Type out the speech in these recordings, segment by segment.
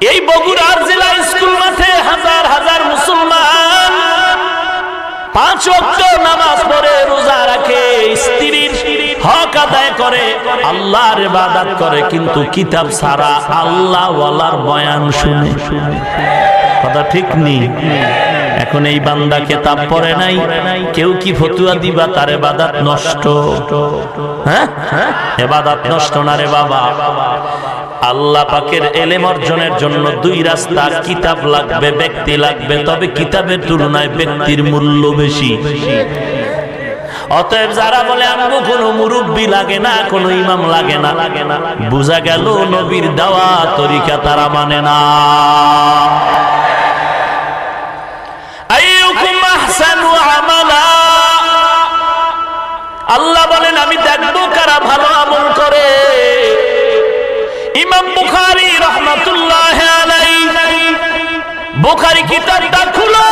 এই বগুড়ার জেলা স্কুল মাঠে হাজার হাজার মুসলমান 5 ওয়াক্ত নামাজ পড়ে, রোজা রাখে, স্ত্রীর হক আদায় করে, আল্লাহর ইবাদত করে, কিন্তু কিতাব ছাড়া আল্লাহ ওয়ালার বয়ান শুনে। কথা ঠিক নেই? এখন এই বান্দা কিতাব পড়ে নাই, কেউ কি ফতুয়া দিবা তার ইবাদত নষ্ট? হ্যাঁ, ইবাদত নষ্ট না রে বাবা। আল্লাহ পাকের ইলম অর্জনের জন্য 2 রাস্তা, কিতাব লাগবে, ব্যক্তি লাগবে, তবে কিতাবের তুলনায় ব্যক্তির মূল্য বেশি। অতএব যারা বলে আমগো কোনো মুরব্বী লাগে না, কোনো ইমাম লাগে না, বুঝা গেল নবীর দেওয়া তরিকা তারা মানে না। আইয়ুকুম আহসানু আমালা, আল্লাহ বলেন আমি দেখবো কারা ভালো আমল করে। ইমাম বুখারী রাহমাতুল্লাহ আলাইহি, বুখারী কিতাবটা খুলো,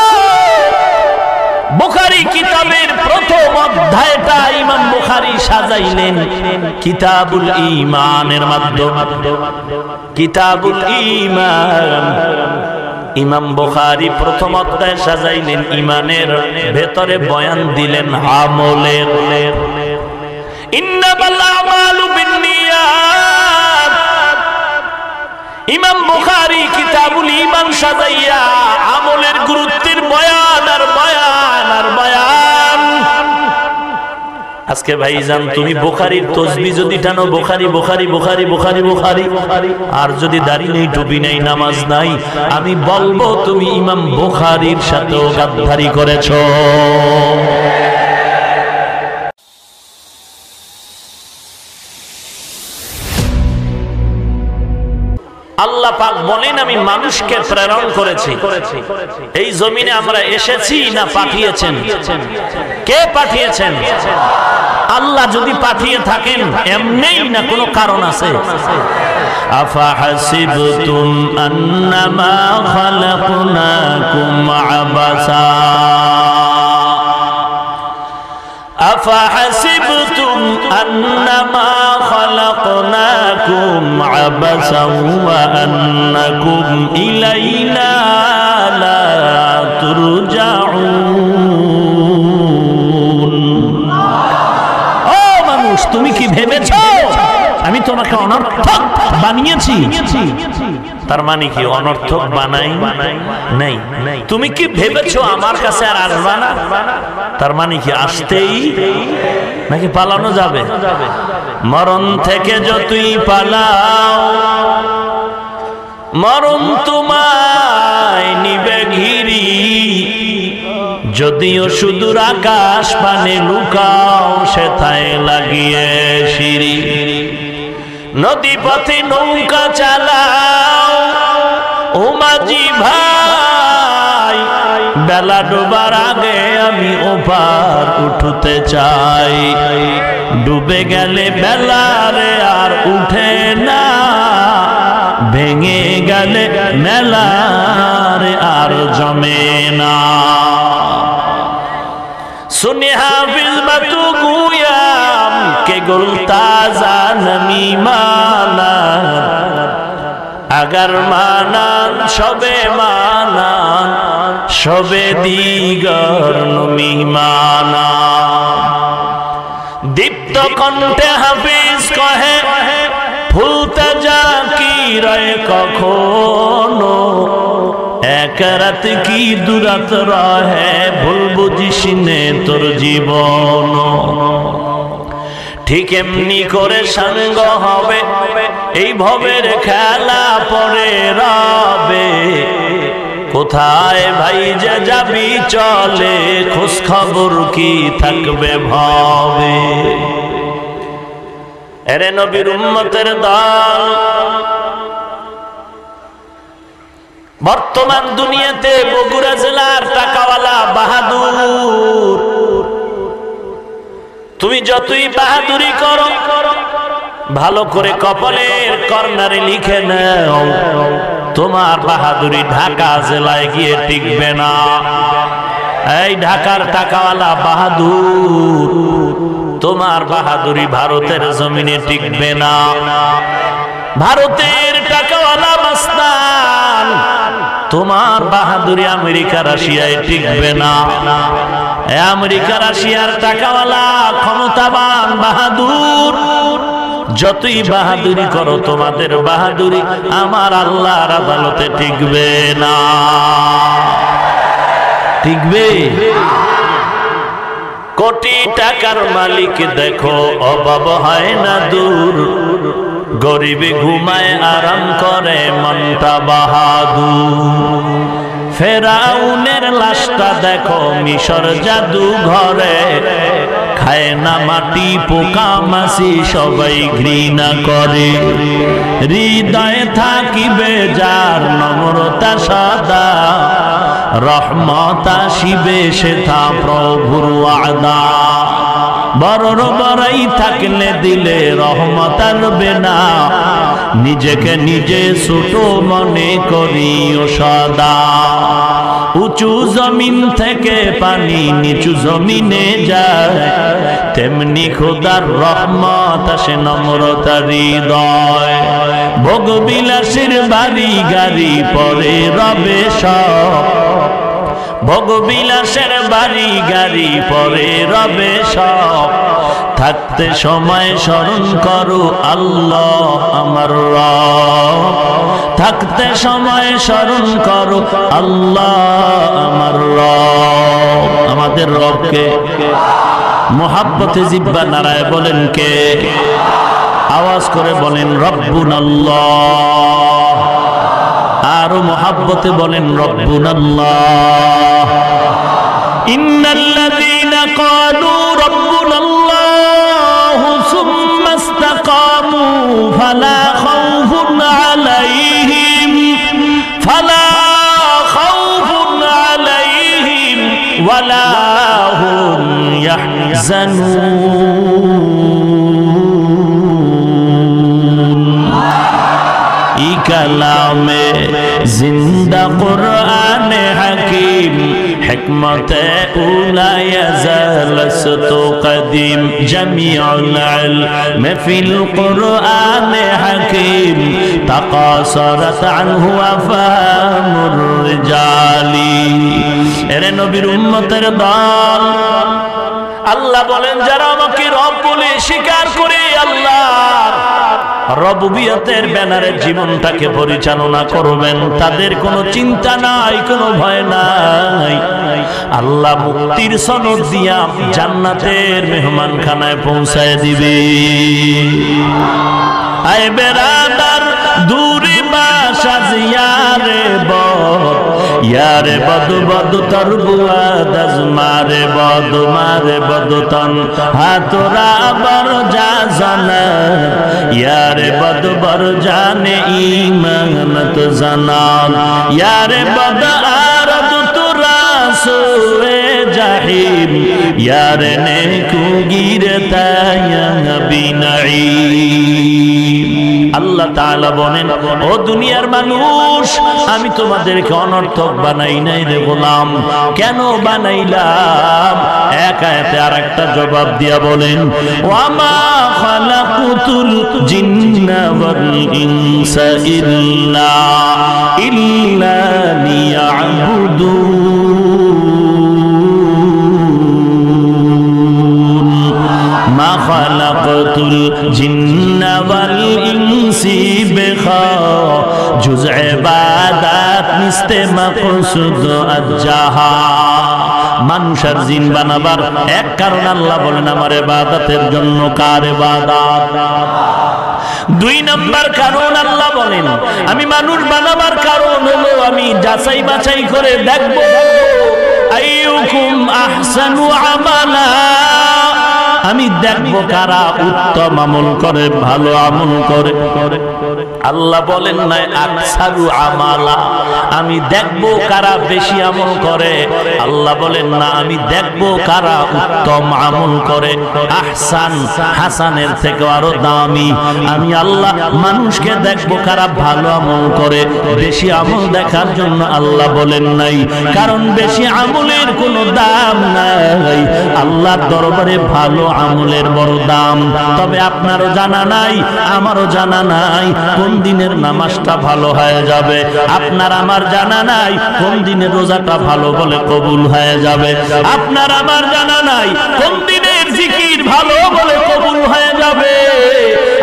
বুখারী কিতাবের প্রথম অধ্যায়টা ইমাম বুখারী সাজাইলেন কিতাবুল ঈমানের মাধ্যমে। কিতাবুল ঈমান, ইমাম বুখারী প্রথম অধ্যায় সাজাইলেন ঈমানের, ভেতরে বয়ান দিলেন আমলের। ইন্নামাল আমালু বিন্নিয়াত, ইমাম বুখারী কিতাবুল ঈমান সাজাইয়া আমলের গুরুত্বের বয়ান আর বয়ান আর বয়ান। আজকে ভাইজান তুমি বুখারীর তসবিহ যদি টানো, বুখারী বুখারী বুখারী বুখারী বুখারী, আর যদি দাড়ি নেই, টুপি নেই, নামাজ নাই, আমি বলবো তুমি ইমাম বুখারীর সাথেও গাদ্দারি করেছো। আল্লাহ পাক বলেন আমি মানুষকে প্রেরণ করেছি। এই জমিনে আমরা এসেছি না পাঠিয়েছেন? কে পাঠিয়েছেন? আল্লাহ যদি পাঠিয়ে থাকেন এমনিই না কোনো কারণ আছে? আফাহাসিবতুম আন্নামা খালাকনাকুম আবাসা, আফাহাসিবতুম আন্নামা খালাকনাকুম আবাসা ওয়া আন্নাকুম ইলাইনা লা তুরজাউন। ও মানুষ, তুমি কি ভেবেছো আমি তোমাকে অনর্থক বানিয়েছি? তার মানে কি অনর্থক বানাই নাই? তুমি কি ভেবেছো আমার কাছে আর আসবা না? তার মানে কি আসতেই নাকি পালানো যাবে? মরণ থেকে যতই পালাও মরণ তোমায় নিবে ঘিরি, যদিও সুদূর আকাশ পানে লুকাও সেথায় লাগিয়ে সিঁড়ি। নদী পথে নৌকা চালাও ও মাঝি ভাই, বেলা ডোবার আগে আমি ওপার উঠতে চাই। ডুবে গেলে বেলারে আর উঠে না, ভেঙে গেলে মেলারে আর জমে না। सुने हाफिज बतू गुयाम के गुलताजा नमी माना, अगर मानान शबे मानान शबे दीगर नमी माना। दीप्त कण्ठे हाफिज कहे ফুলতে যা কি রয়ে কখনো, এক রাত কি দুরাত রহে ভুল বুঝিস নে তোর জীবন। ঠিক এমনি করে সাঙ্গ হবে এই ভবের খেলা পরে রবে। কোথায় ভাই যে যাবি চলে, খোঁজ খবর কি থাকবে ভাবে। এরে নবীর উম্মতের দল, বর্তমান দুনিয়াতে বগুড়া জেলার টাকাওয়ালা বাহাদুর, তুমি যতই বাহাদুরি করো ভালো করে কপালের কর্নারে লিখে নাও, তোমার বাহাদুরি ঢাকা জেলায় গিয়ে টিকবে না। এই ঢাকার টাকাওয়ালা বাহাদুর, তোমার বাহাদুরি ভারতের জমিনে টিকবে না। ভারতের টাকাওয়ালা মাস্তান তোমার বাহাদুরি আমেরিকা রাশিয়ায় টিকবে না। আমেরিকা রাশিয়ার টাকাওয়ালা ক্ষমতাবান বাহাদুর, যতই বাহাদুরি করো তোমাদের বাহাদুরি আমার আল্লাহর আদালতে টিকবে না। টিকবে? কোটি টাকার মালিক দেখো অভাব হয় না দূর, গরিবে ঘুমায় আরাম করে মনটা বাহাদুর। ফেরাউনের লাশটা দেখো মিশর জাদু ঘরে, খায় না মাটি পোকা মাছি সবাই ঘৃণা করে। হৃদয়ে থাকিবে যার নম্রতা সদা, রহমত আসিবে সেথা প্রভুর ওয়াদা। বড়র বড়াই থাকলে দিলে রহমত আনবে না, নিজেকে নিজে ছোট মনে করিও সদা। উঁচু জমিন থেকে পানি নিচু জমিনে যায়, তেমনি খোদার রহমত আসে নম্রতার হৃদয়। ভোগবিলাসের বাড়ি গাড়ি পরে রবে সব, ভোগবিলাসের বাড়ি গাড়ি পরে রবে সব। থাকতে সময় স্মরণ করো আল্লাহ আমার রব, থাকতে সময় স্মরণ করো আল্লাহ আমার রব। আমাদের রবকে মোহাব্বতে জিব্বা নারায় বলেন কে? আওয়াজ করে বলেন রব্বুনাল্লাহ। আরো মোহাব্বতে বলেন রব্বুনাল্লাহ। ইন্নাল্লাযীনা ক্বালু রব্বুনাল্লাহু সুম্মা ইসতাকামু ফালা খাউফুন আলাইহিম ওয়ালা হুম ইয়াহজানুন। ই কালামে জিন্দা কুরআনে হাকিম, হিকমতে উলা ইয়াজালসত কদিম। জামিউল ইলম ফিল কুরআনে হাকিম, তাকাসারাত আনহু আফহামুর রিজালি। এরে নবীর উম্মতের দল, আল্লাহ বলেন যারা আমাকে রব বলে স্বীকার করে আল্লাহর রবুবিয়তের ব্যানারে জীবনটাকে পরিচালনা করবেন, তাদের কোনো চিন্তা নাই, কোনো ভয় নাই। আল্লাহ মুক্তির সনদ দিয়া জান্নাতের মেহমানখানায় পৌঁছায় দিবে। আয় বেরাদার দূরে বাসা জিয়ারে বদ, ইয়ারে বদ বদ তর বুয়াদ আজমারে বদ মারে বদ তন হাতরা বর যা জানা, ইয়ারে বদ বর জানে ইমানত জানান, ইয়ারে বদ আরদ তুরা সুরে জাহিম, ইয়ারে নেকু গিরতা ইয়া নবী নাঈম। আল্লাহ তাআলা বলেন ও দুনিয়ার মানুষ, আমি তোমাদেরকে অনর্থক বানাই নাই রে গোলাম। কেন বানাইলাম? এক আয়াতে আরেকটা জবাব দিয়া বলেন ওয়ামা খালাকুতুল জিন্না ওয়াল ইনসা ইল্লা লিয়াবুদুন। মা খালাকতুল জিন্না ওয়াল ইনসি বিখা জুজ ইবাদাত নিস্তে মাকসুদ আজ্জাহা। মানুষ আর জিন বানাবার এক কারণ আল্লাহ বলেন আমার ইবাদতের জন্য। কার ইবাদত? দুই নাম্বার কারণ আল্লাহ বলেন আমি মানুষ বানাবার কারণ হলো আমি যাচাই বাছাই করে দেখব আইয়ুকুম আহসানু আমালা। আমি দেখব কারা উত্তম আমল করে, ভালো আমল করে। আল্লাহ বলেন নাই আকসারু আমালা, আমি দেখব কারা বেশি আমল করে। আল্লাহ বলেন না, আমি দেখব কারা উত্তম আমল করে। আহসান, হাসানের থেকে আরো দামি। আমি আল্লাহ মানুষকে দেখব কারা ভালো আমল করে। বেশি আমল দেখার জন্য আল্লাহ বলেন নাই, কারণ বেশি আমলের কোনো দাম নাই। আল্লাহর দরবারে ভালো আমলের বড় দাম। তবে আপনারও জানা নাই, আমারও জানা নাই কোন দিনের নামাজটা ভালো হয়ে যাবে। আপনার আমার জানা নাই কোন দিনের রোজাটা ভালো বলে কবুল হয়ে যাবে। আপনার আমার জানা নাই কোন দিনের জিকির ভালো বলে কবুল হয়ে যাবে।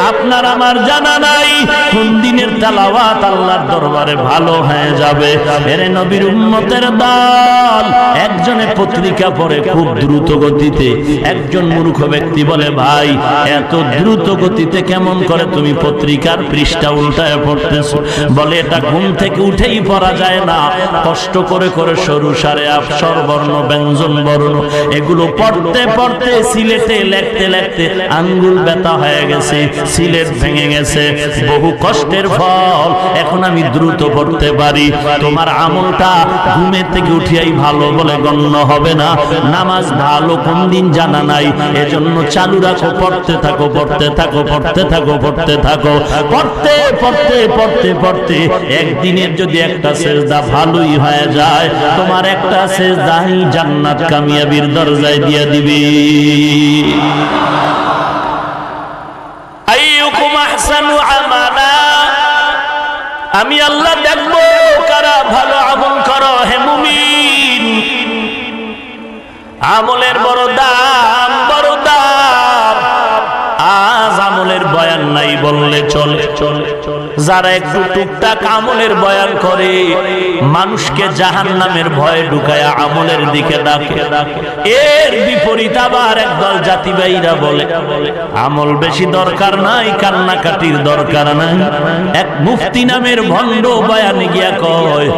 আপনার আমার জানা নাই কোন দিনের তেলাওয়াত আল্লাহর দরবারে ভালো হয়ে যাবে। এরে নবীর উম্মতের দল, একজনে পত্রিকা পড়ে খুব দ্রুত গতিতে। একজন মূর্খ ব্যক্তি বলে, ভাই এত দ্রুত গতিতে কেমন করে তুমি পত্রিকার পৃষ্ঠা উল্টায় পড়তেছো? বলে, এটা ঘুম থেকে উঠেই পড়া যায় না, কষ্ট করে করে সরু সারে অক্ষর বর্ণ ব্যঞ্জন বর্ণ এগুলো পড়তে পড়তে সিলেটে লিখতে লিখতে আঙ্গুল ব্যথা হয়ে গেছে, সিলেট ভেঙে গেছে, বহু কষ্টের ফল এখন আমি দ্রুত পড়তে পারি। তোমার আমলটা ঘুমের থেকে উঠিয়াই ভালো বলে গণ্য হবে না। নামাজ ভালো কোন দিন জানা নাই, এজন্য চালু রাখো, পড়তে থাকো, পড়তে থাকো, পড়তে থাকো, পড়তে থাকো, পড়তে পড়তে পড়তে পড়তে একদিনের যদি একটা সেজদা ভালোই হয়ে যায়, তোমার একটা সেজদাই জান্নাত কামিয়াবির দরজায় দিয়ে দিবে। আইয়ুকুম আহসানু আমালা, আমি আল্লাহ দেখবো কারা ভালো আমল করো। হে মুমিন, আমলের বড় দাম, বড় দাম। আজ আমলের বয়ান নাই বললে চলে। যারা একটু টুকটাক আমলের বয়ান করে মানুষকে জাহান্নামের ভয়ে ঢুকায়া আমলের দিকে ডাকে। এর বিপরীত আবার একদল জাতিবাহীরা বলে, আমল বেশি দরকার নাই, কান্নাকাটির দরকার নাই। এক মুফতি নামের ভণ্ড বয়ানে গিয়া কয়,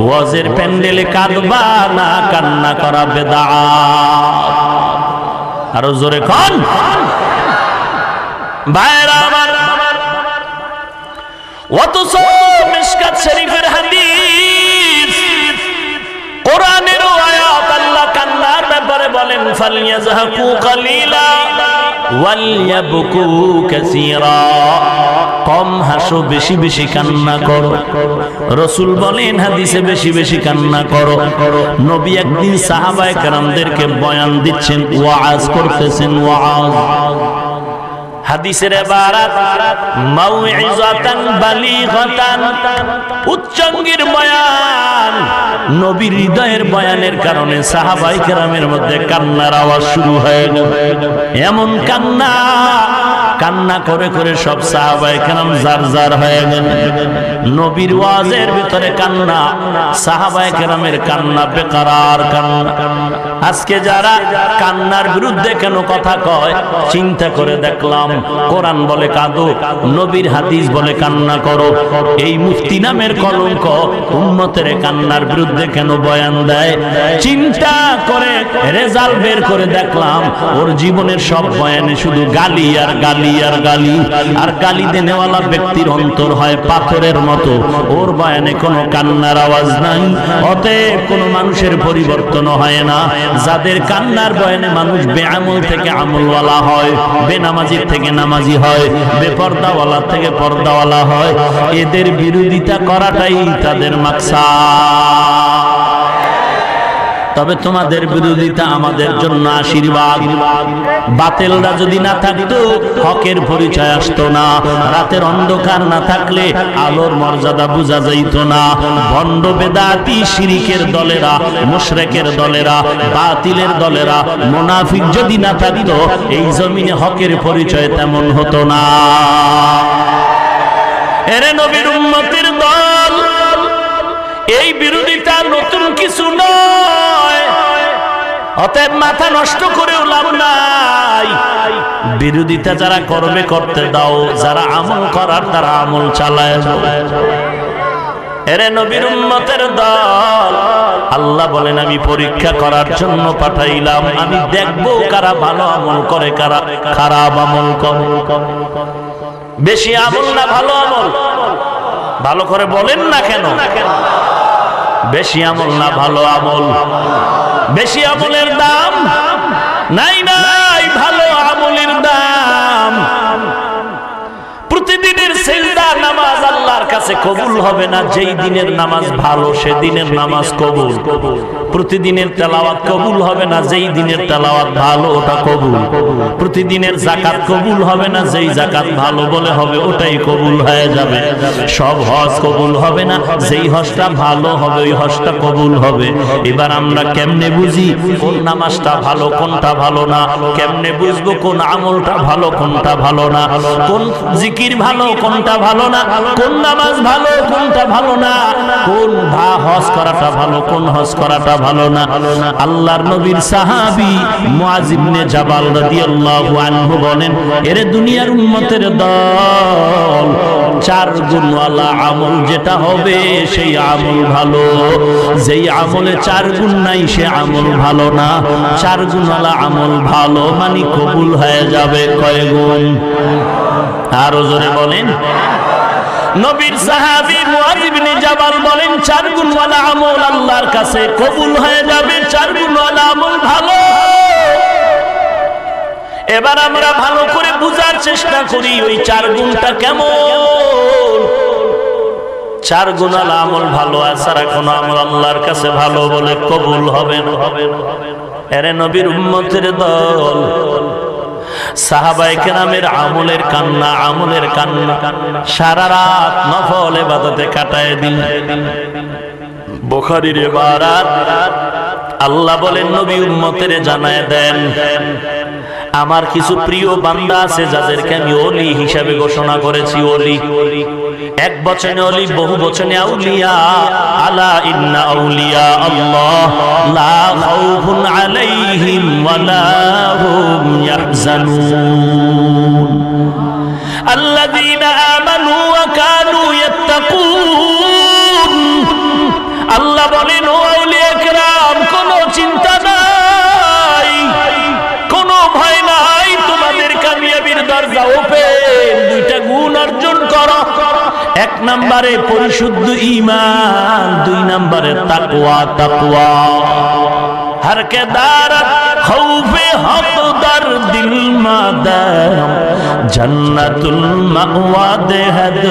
ওয়াজের প্যান্ডেলে কাঁদবা না, কান্না করা বেদাত। আরো জোরে কোন ভাইরা আমার, অথচ মিশকাত শরীফের হাদিস, কোরআনের আয়াত, আল্লাহ কান্নার ব্যাপারে বলেন, ফালইয়াযহাকু কালিলা ওয়ালইয়াবকু কাসীরা। কম হাসো, বেশি বেশি কান্না করো। রাসূল বলেন হাদিসে বেশি বেশি কান্না করো। নবী একদিন সাহাবায়ে কেরামদেরকে বয়ান দিচ্ছেন, ওয়াজ করতেছেন, ওয়াজ। হাদিসের ইবারত মাউইযাতান বালিগাতান, উচ্চাঙ্গের বয়ান। নবীর হৃদয়ের বয়ানের কারণে সাহাবায়ে কেরামের মধ্যে কান্নার আওয়াজ শুরু হয়ে গেল। এমন কান্না, কান্না করে করে সব সাহাবায়ে কেরাম জার জার হয়ে গেল। নবীর ওয়াজের ভিতরে কান্না, সাহাবায়ে কেরামের কান্না, বেকারার কান্না। আজকে যারা কান্নার বিরুদ্ধে কেন কথা কয়, চিন্তা করে দেখলাম, কোরআন বলে কাঁদো, নবীর হাদিস বলে কান্না করো। এই মুফতি নামের কলঙ্ক উম্মতের কান্নার বিরুদ্ধে কেন বয়ান দেয়? চিন্তা করে রেজাল্ট বের করে দেখলাম, ওর জীবনের সব বয়ানে শুধু গালি আর গালি আর গালি। আর গালি দেনেওয়ালা ব্যক্তির অন্তর হয় পাথরের মতো, ওর বয়ানে কোনো কান্নার আওয়াজ নাই। অতএব কোনো মানুষের পরিবর্তন হয় না। যাদের কান্নার বয়ানে মানুষ বেআমল থেকে আমলওয়ালা হয়, বেনামাজির থেকে নামাজি হয়, বেপর্দাওয়ালা থেকে পর্দাওয়ালা হয়, এদের বিরোধিতা করাটাই তাদের মাকসাদ। তবে তোমাদের বিরোধিতা আমাদের জন্য আশীর্বাদ। বাতিলরা যদি না থাকতো, হকের পরিচয় আসতো না। রাতের অন্ধকার না থাকলে আলোর মর্যাদা বোঝা যাইত না। ভণ্ড বেদাতি শিরিকের দলেরা, মুশরিকের দলেরা, বাতিলের দলেরা, মুনাফিক যদি না থাকতো, এই জমিনে হকের পরিচয় তেমন হতো না। এরে নবীর উম্মতের দল, এই বিরোধিতা নতুন কিছু নয়। অতএব মাথা নষ্ট করেও লাভ নাই। বিরোধিতা যারা করবে করতে দাও, যারা আমল করার তারা আমল চালায় যাও। এরে নবীর উম্মতের দল, আল্লাহ বলেন আমি পরীক্ষা করার জন্য পাঠাইলাম। আমি দেখবো কারা ভালো আমল করে, কারা খারাপ আমল করে। বেশি আমল না ভালো আমল? ভালো করে বলেন না কেন? বেশি আমল না ভালো আমল? বেশি আমলের দাম নাই, নাই ভালো আমলের দাম। প্রতিদিনের সিজদা নামাজ আল্লাহর কাছে কবুল হবে না। যেই দিনের নামাজ ভালো, সেদিনের নামাজ কবুল। প্রতিদিনের তেলাওয়াত কবুল হবে না, যেই দিনের তেলাওয়াত ভালো ওটা কবুল। প্রতিদিনের যাকাত কবুল হবে না, যেই যাকাত ভালো বলে হবে ওটাই কবুল হয়ে যাবে। সব হজ কবুল হবে না, যেই হজটা ভালো হবে ওই হজটা কবুল হবে। এবার আমরা কেমনে বুঝি কোন নামাজটা ভালো কোনটা ভালো না? কেমনে বুঝবো কোন আমলটা ভালো কোনটা ভালো না? কোন জিকির ভালো কোনটা ভালো না? কোন নামাজ ভালো কোনটা ভালো না? কোন হজ করাটা ভালো কোন হজ করাটা ভালো না? আল্লাহর নবীর সাহাবী মুআয ইবনে জাবাল রাদিয়াল্লাহু আনহু বলেন, এরে দুনিয়ার উম্মতের দল, 4 গুণওয়ালা আমল যেটা হবে সেই আমল ভালো, যেই আমলে 4 গুণ নাই সে আমল ভালো না। 4 গুণওয়ালা আমল ভালো মানে কবুল হয়ে যাবে। কয় গুণ? আরো জোরে বলেন। নবীর সাহাবী মুআয ইবনে জাবাল বলেন 4 গুণওয়ালা আমল আল্লাহর কাছে কবুল হয়ে যাবে। 4 গুণওয়ালা আমল ভালো। এবার আমরা ভালো করে বুঝার চেষ্টা করি ওই 4 গুণটা কেমন। 4 গুণওয়ালা আমল ভালো, আর কোন আমল আল্লাহর কাছে ভালো বলে কবুল হবে না। এরে নবীর উম্মতের দল, সাহাবায়ে কেরামের আমলের কান্না, আমলের কান্না, সারা রাত নফল ইবাদতে কাটায় দিন। বুখারীর ইবারাত, আল্লাহ বলেন নবী উম্মতের জানায় দেন, আমার কিছু প্রিয় বান্দা আছে যাদেরকে আমি ওলি হিসাবে ঘোষণা করেছি। ওলি এক বচনে ওলি, বহু বচনে আউলিয়া। আলা ইন্না আউলিয়া আল্লাহ লা খাউফুন আলাইহিম ওয়ালা হুম ইয়াহজানুন আল্লাযীনা আমানু ওয়া কানু ইয়াত্তাকুন। আল্লাহ বলেন ও আউলিয়া কিরাম, কোনো চিন্তা নাই, কোনো ভয় নাই, তোমাদের কামিয়াবির দরজা ওপেন। 2টা গুণ অর্জন করো। 1 নম্বরে পরিশুদ্ধ ঈমান, 2 নম্বরে তাকওয়া। তাকওয়া हर के दारत खौफे हक दर दिल मादम जन्नतुल मअवा देहद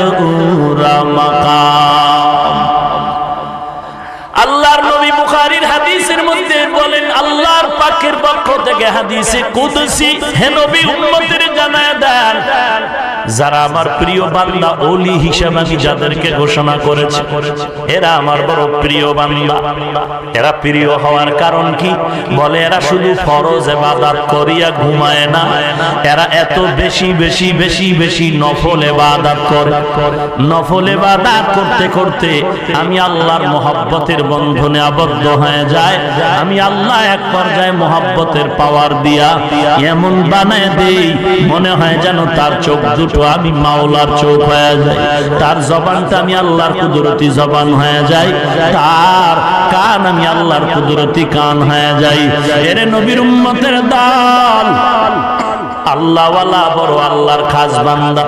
उरा मकाम। আল্লাহর নবী বুখারীর হাদিসের মধ্যে বলেন, আল্লাহর পাকের পক্ষ থেকে হাদিসে কুদসি, হে নবী উম্মতের জানায় দেন, যারা আমার প্রিয় বান্দা ওলি হিসেবে আমি যাদেরকে ঘোষণা করেছি এরা আমার বড় প্রিয় বান্দা। এরা প্রিয় হওয়ার কারণ কি? বলে এরা শুধু ফরজ ইবাদত করিয়া ঘুমায় না, এরা এত বেশি বেশি বেশি বেশি নফল ইবাদত করে। নফল ইবাদত করতে করতে আমি আল্লাহর মহব্বতের বন্ধনে আবদ্ধ হয়ে যায়। আমি আল্লাহ এক পর্যায়ে মহব্বতের পাওয়ার দিয়া এমন বানায় দেই, মনে হয় যেন তার চোখ দুটো আমি মাওলার চোখ হয়ে যায়, তার জবানটা আমি আল্লাহর কুদরতি জবান হয়ে যায়, তার কান আমি আল্লাহর কুদরতি কান হয়ে যাই। এরে নবীর উম্মতের দল, আল্লাহওয়ালা বড় আল্লাহর খাস বান্দা।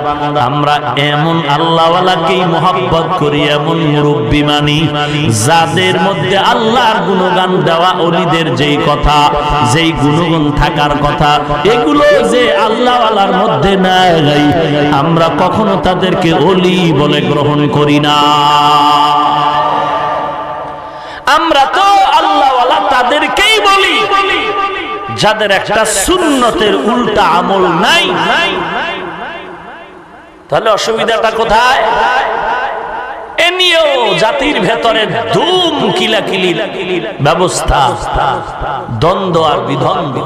আমরা এমন আল্লাহওয়ালাকেই মহব্বত করি, এমন মুরব্বী মানি যাদের মধ্যে আল্লাহর গুণগান দেওয়া ওলিদের যেই কথা, যেই গুণগান থাকার কথা, এগুলো যে আল্লাহওয়ালার মধ্যে নাই, আমরা কখনো তাদেরকে ওলি বলে গ্রহণ করি না। আমরা তো আল্লাহওয়ালা তাদেরকেই বলি যাদের একটা সুন্নতের উল্টা আমল নাই। তাহলে অসুবিধাটা কোথায়? এ নিয়েও জাতির ভেতরে ধুম কিলাকিলি ব্যবস্থা, দ্বন্দ্ব আর বিদ্বন্দ্ব।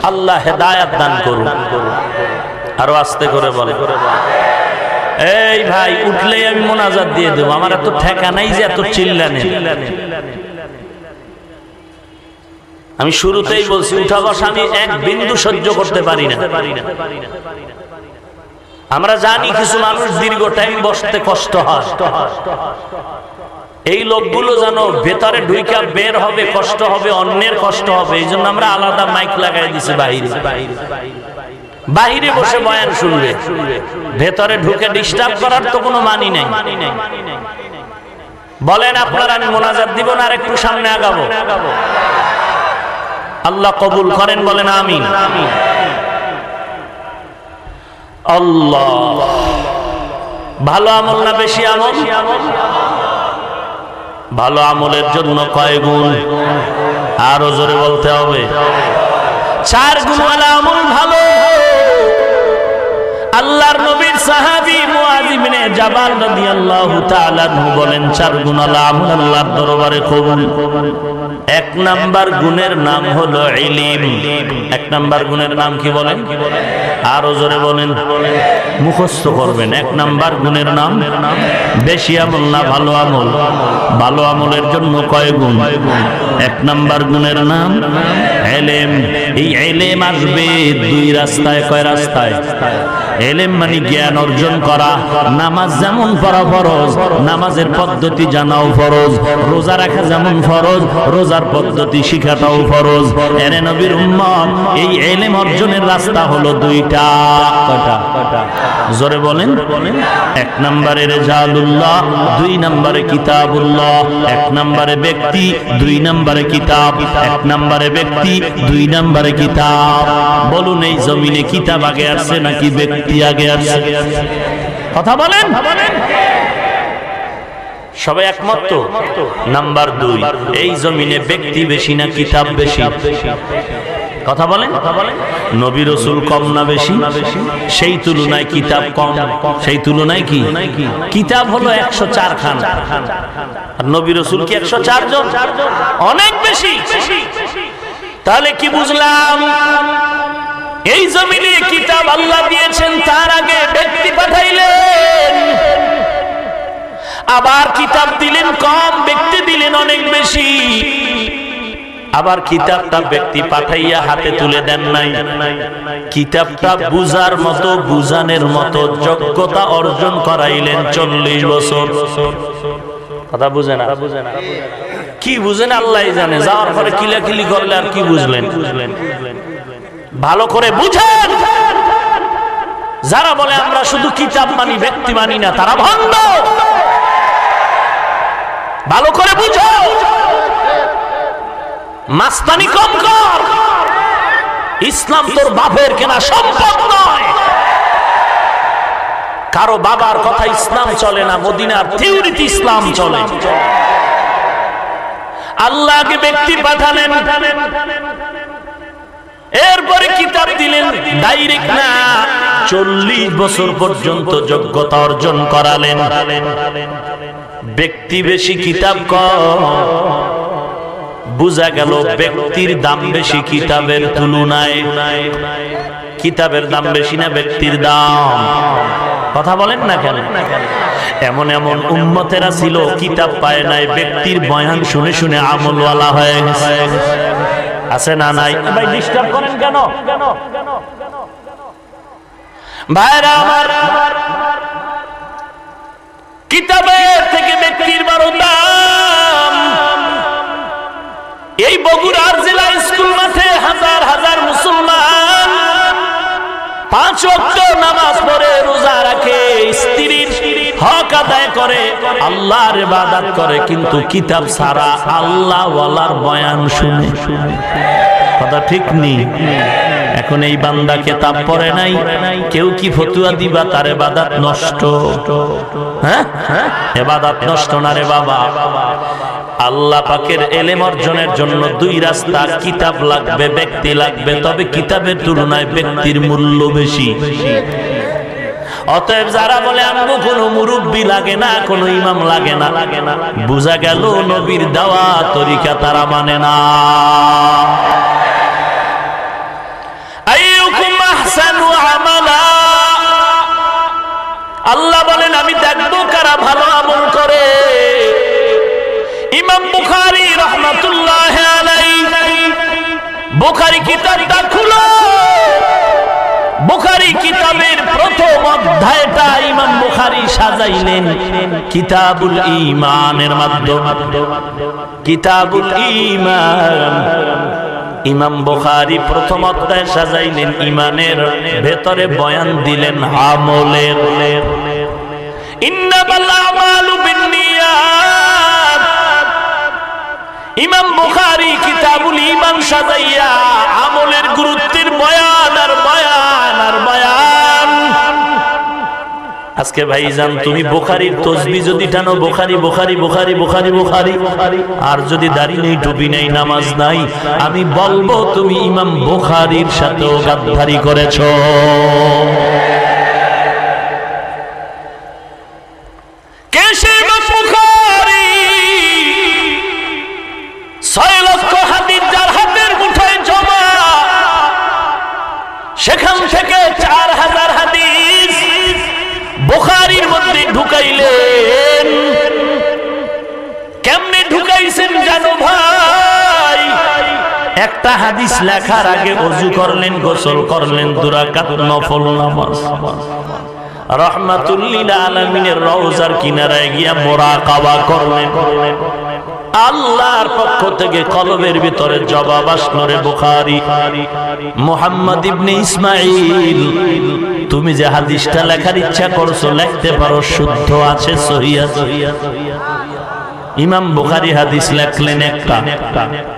আল্লাহ হেদায়েত দান করুন। আরো আস্তে করে বলে, এই ভাই উঠলেই আমি মোনাজাত দিয়ে দেবো, আমার এত ঠেকা নাই যে এত চিল্লানে। আমি শুরুতেই বলছি উঠা বসা আমি এক বিন্দু সহ্য করতে পারি না। আমরা জানি কিছু মানুষ দীর্ঘ টাইম বসতে কষ্ট হয়, এই লোকগুলো জানো ভেতরে ঢুইকা বের হবে কষ্ট হবে, অন্যের কষ্ট হবে, এই জন্য আমরা আলাদা মাইক লাগাই দিছি বাইরে। বাহিরে বসে বয়ান শুনবে, ভেতরে ঢুকে ডিস্টার্ব করার তো কোনো মানি নেই। বলেন আপনারা আমি মোনাজাত দিব না আর একটু সামনে আগাবো? আল্লাহ কবুল করেন, বলেন আমিন। আল্লাহ ভালো আমল না বেশি আমল? ভালো আমলের জন্য কয় গুণ? আরো জোরে বলতে হবে। 4 গুণওয়ালা আমল ভালো। আল্লাহর নবীর সাহাবী মুআয ইবনে জাবাল রাদিয়াল্লাহু তাআলা আনহু বলেন 4 গুণওয়ালা আমল আল্লাহর দরবারে কবুল। 1 নাম্বার গুণের নাম হলো ইলম। 1 নাম্বার গুণের নাম কি বলেন? আরো জোরে বলেন। মুখস্থ করবেন। 1 নাম্বার গুণের নাম বেশি আমল না ভালো আমল? ভালো আমলের জন্য কয় গুণ? 1 নাম্বার গুণের নাম ইলম। এই ইলম আসবে 2 রাস্তায়। কয় রাস্তায়? ইলম মানে জ্ঞান অর্জন করা। নামাজ যেমন পড়া ফরজ, নামাজের পদ্ধতি জানাও ফরজ। রোজা রাখা যেমন ফরজ, রোজার পদ্ধতি শিখাটাও ফরজ। এরে নবীর উম্মত, এই ইলম অর্জনের রাস্তা হলো 2টা। কয়টা? জোরে বলেন। 1 নম্বরে রিজালুল্লাহ, 2 নম্বরে কিতাবুল্লাহ। 1 নম্বরে ব্যক্তি, 2 নম্বরে কিতাব। 1 নম্বরে ব্যক্তি, 2 নম্বরে কিতাব। বলুন এই জমিনে কিতাব আগে আসছে নাকি ব্যক্তি আগে আসছে? কথা বলেন। সবাই একমত তো? নাম্বার 2, এই জমিনে ব্যক্তি বেশি না কিতাব বেশি? কথা বলেন। নবী রাসূল কম না বেশি? সেই তুলনায় কিতাব কম। সেই তুলনায় কি? কিতাব হলো 104 খান, আর নবী রাসূল কি 104 জন? অনেক বেশি। তাহলে কি বুঝলাম? এই জমিনে কিতাব আল্লাহ দিয়েছেন, তার আগে ব্যক্তি পাঠাইলেন। আবার কিতাব দিলেন কম, ব্যক্তি দিলেন অনেক বেশি। আবার কিতাবটা ব্যক্তি পাঠাইয়া হাতে তুলে দেন নাই। কিতাবটা বুঝার মতো, বুঝানোর মতো যোগ্যতা অর্জন করাইলেন 40 বছর। কথা বুঝেন না? কি বুঝেন আল্লাহই জানে। যাওয়ার পরে কিলাকিলি করলে আর কি বুঝলেন? ভালো করে বুঝেন। যারা বলে আমরা শুধু কিতাব মানি, ব্যক্তি মানি না, তারা ভণ্ড। ভালো করে বুঝো। মাস্তানি কম কর। ইসলাম তোর বাপের কেনা সম্পদ নয়। কারো বাবার কথা ইসলাম চলে না, মদিনার থিওরিতে ইসলাম চলে। আল্লাহকে ব্যক্তি পাঠালেন, এরপরে কিতাব দিলেন। ডাইরেক্ট না, 40 বছর পর্যন্ত যোগ্যতা অর্জন করালেন। ব্যক্তি বেশি কিতাব কম। বুঝা গেল ব্যক্তির দাম বেশি কিতাবের তুলনায়। কিতাবের দাম বেশি না ব্যক্তির দাম? কথা বলেন না কেন? এমন এমন উম্মতেরা ছিল কিতাব পায় নাই, ব্যক্তির বয়ান শুনে শুনে আমলওয়ালা হয়ে গেছে। আছে না নাই? ভাই ডিস্টার্ব করেন কেন? ভাইরা আমার, কিতাবের থেকে ব্যক্তির বড় দাম। এই বগুড়ার জেলা স্কুল মাঠে হাজার হাজার মুসলমান 5 ওয়াক্ত নামাজ পড়ে, রোজা রাখে, স্ত্রীর হক আদায় করে, আল্লাহর ইবাদত করে, কিন্তু কিতাব ছাড়া আল্লাহ ওয়ালার বয়ান শুনে। কথা ঠিক নেই? এখন এই বান্দা কিতাব পড়ে নাই, কেউ কি ফতুয়া দিবা তার ইবাদত নষ্ট? হ্যাঁ, ইবাদত নষ্ট না রে বাবা। আল্লাহ পাকের ইলম অর্জনের জন্য 2 রাস্তা। কিতাব লাগবে, ব্যক্তি লাগবে, তবে কিতাবের তুলনায় ব্যক্তির মূল্য বেশি। অতএব যারা বলে আমগো কোনো মুরব্বি লাগে না, কোনো ইমাম লাগে না, বুঝা গেল নবীর দেওয়া তরিকা তারা মানে না। আইয়ুকুম আহসানু আমালা, আল্লাহ বলেন আমি দেখবো কারা ভালো আমল করে। ইমাম বুখারী রাহমাতুল্লাহি আলাইহি, বুখারী কিতাবটা খুলো। বুখারী কিতাবের প্রথম অধ্যায়টা ইমাম বুখারী সাজাইলেন কিতাবুল ঈমানের মাধ্যমে। কিতাবুল ঈমান, ইমাম বুখারী প্রথম অধ্যায় সাজাইলেন ঈমানের, ভেতরে বয়ান দিলেন আমলের। ইন্নামাল আমালু বিন্নিয়াত। ইমাম বুখারী কিতাবুল ঈমান সাজাইয়া আমলের গুরুত্বের বয়ান আর বয়ান আর বয়ান। আজকে ভাইজান তুমি বুখারীর তাসবিহ যদি টানো বুখারী বুখারী বুখারী বুখারী বুখারী, আর যদি দাড়ি নেই টুপি নেই নামাজ নাই, আমি বলবো তুমি ইমাম বুখারীর সাথেও গাদ্দারি করেছো। সেখান থেকে 4000 হাদিস বুখারীর মধ্যে ঢুকাইলেন। কেমনে ঢুকাইছেন জানো ভাই? একটা হাদিস লেখার আগে ওযু করলেন, গোসল করলেন, 2 রাকাত নফল নামাজ, রাহমাতুল লিল আলামিনের রওজার কিনারায় গিয়া মুরাকাবা করলেন। আল্লাহর পক্ষ থেকে কলবের ভিতরে জবাব আসলো, রে বুখারী, মুহাম্মদ ইবনে ইসমাঈল, তুমি যে হাদিসটা লেখার ইচ্ছা করছো লিখতে পারো, শুদ্ধ আছে, সহিহ আছে। ইমাম বুখারী হাদিস লেখলেন একটা,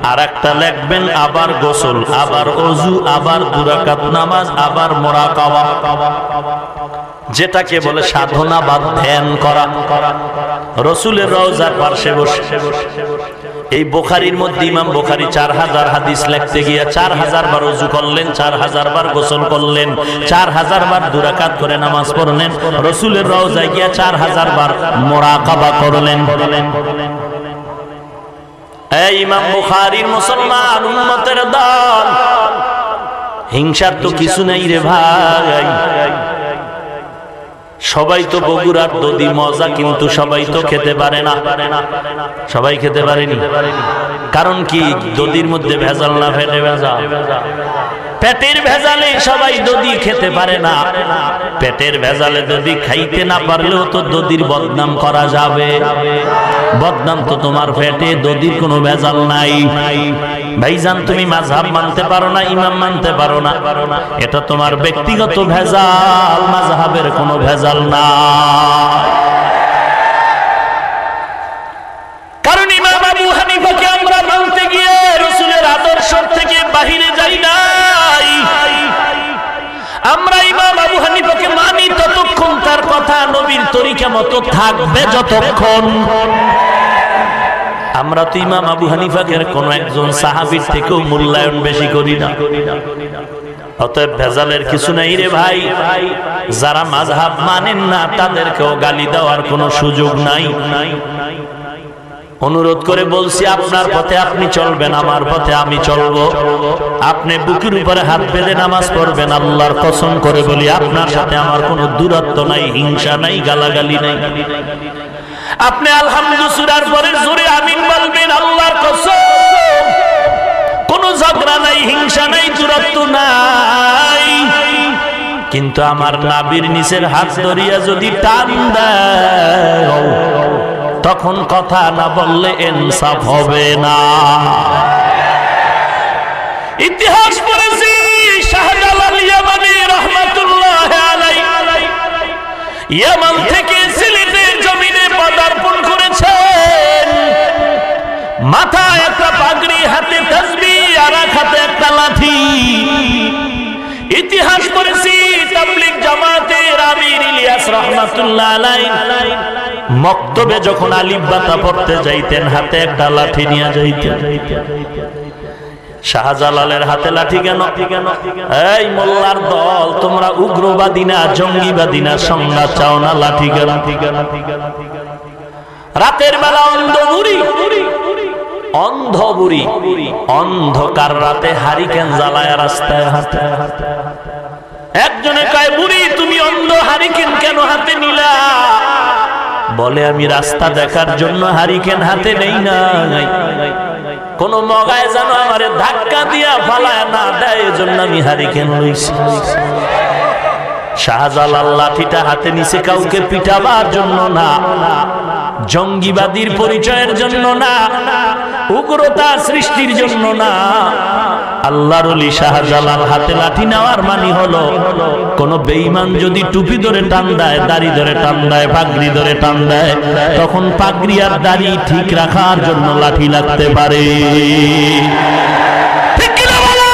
আর একটা লিখবেন আবার গোসল, আবার ওযু, আবার 2 রাকাত নামাজ, আবার মুরাকাবা, যেটাকে বলে সাধনা বা ধ্যান করা, রাসূলের রওজার পাশে বসে। এই বুখারীর মধ্যে ইমাম বুখারী 4000 হাদিস লিখতে গিয়া 4000 বার ওযু করলেন, 4000 বার গোসল করলেন, 4000 বার 2 রাকাত করে নামাজ পড়লেন, রাসূলের রওজায় গিয়া 4000 বার মুরাকাবা করলেন। এই ইমাম বুখারীর মুসলমান উম্মতের দল, হিংসার তো কিছু নাই রে ভাই। সবাই তো বগুড়ার দধি মজা, কিন্তু সবাই তো খেতে পারে না। সবাই খেতে পারেনি, কারণ কি? দধির মধ্যে ভেজাল না, পেটে ভেজাল। পেটের ভেজালে সবাই দধি খেতে পারে না। পেটের ভেজালে দধি খাইতে না পারলেও তো দধির বদনাম করা যাবে। বদনাম তো তোমার পেটে, দধির কোনো ভেজাল নাই। ভাইজান তুমি মাযহাব মানতে পারো না, ইমাম মানতে পারো না, এটা তোমার ব্যক্তিগত ভেজাল, মাযহাবের কোনো ভেজাল না। কারণ ইমাম আবু হানিফাকে আমরা মানতে গিয়ে রাসূলের আদর্শ থেকে বাহিরে যাই নাই। আমরা ইমাম আবু হানিফাকে মানি ততক্ষণ তার কথা নবীর তরিকা মতো থাকবে, যতক্ষণ। আমরা তো ইমাম আবু হানিফাকে কোন একজন সাহাবীর থেকেও মূল্যায়ন বেশি করি না। অতএব ভেজালের কিছু নাই রে ভাই। যারা মাযহাব মানেন না তাদেরকেও গালি দেওয়ার কোনো সুযোগ নাই। অনুরোধ করে বলছি, আপনার পথে আপনি চলবেন, আমার পথে আমি চলবো। আপনি বুকের উপরে হাত বেঁধে নামাজ পড়বেন, আল্লাহর কসম করে বলি আপনার সাথে আমার কোনো দূরত্ব নাই, হিংসা নাই, গালাগালি নাই। আপনি আলহামদুলিল্লাহ সূরার পরে জোরে আমিন বলবেন, আল্লাহর কসম কোনো ঝগড়া নাই, হিংসা নাই, দূরত্ব নাই। কিন্তু আমার নাভির নিচের হাত ধরিয়া যদি টান দাও, তখন কথা না বললে ইনসাফ হবে না। ইতিহাস পড়েছি, শাহজালাল ইয়ামানি রাহমাতুল্লাহ আলাইহি ইয়ামান থেকে সিলেটের জমিনে পদার্পণ করেছেন। মাথায় একটা পাগড়ি, হাতে তাসবিহ, আর এক হাতে একটা লাঠি। ইতিহাস পড়েছি, তাবলীগ জামাতের আমির ইলিয়াস রাহমাতুল্লাহ আলাইহি মক্তবে যখন আলিফ বাতা পড়তে যাইতেন, হাতে একটা লাঠি নিয়ে যাইতেন। শাহজালালের হাতে লাঠি কেন? এই মোল্লার দল, তোমরা উগ্রবাদী না, জঙ্গিবাদী না, সংঘাত চাও না, লাঠি কেন? রাতের বেলা অন্ধ বুড়ি, অন্ধ বুড়ি অন্ধকার রাতে হারিকেন জ্বালায় রাস্তায় হাতে। একজনে কয়, বুড়ি তুমি অন্ধ, হারিকেন কেন হাতে নিলা? বলে, আমি রাস্তা দেখার জন্য হারিকেন হাতে নেই না, কোন মগায় যেন আমারে ধাক্কা দিয়া ফালায় না দেয়, এজন্য আমি হারিকেন লইছি। শাহজালাল লাঠিটা হাতে নিছে কাউকে পিটাবার জন্য না, জঙ্গিবাদীর পরিচয়ের জন্য না, উগ্রতা সৃষ্টির জন্য না। আল্লাহর ওলি শাহজালাল হাতে লাঠি নেওয়ার মানে হলো, কোন বেঈমান যদি টুপি ধরে টান দেয়, দাড়ি ধরে টান দেয়, পাগড়ি ধরে টান দেয়, তখন পাগড়ি আর দাড়ি ঠিক রাখার জন্য লাঠি লাগতে পারে। ঠিক কিনা বলো?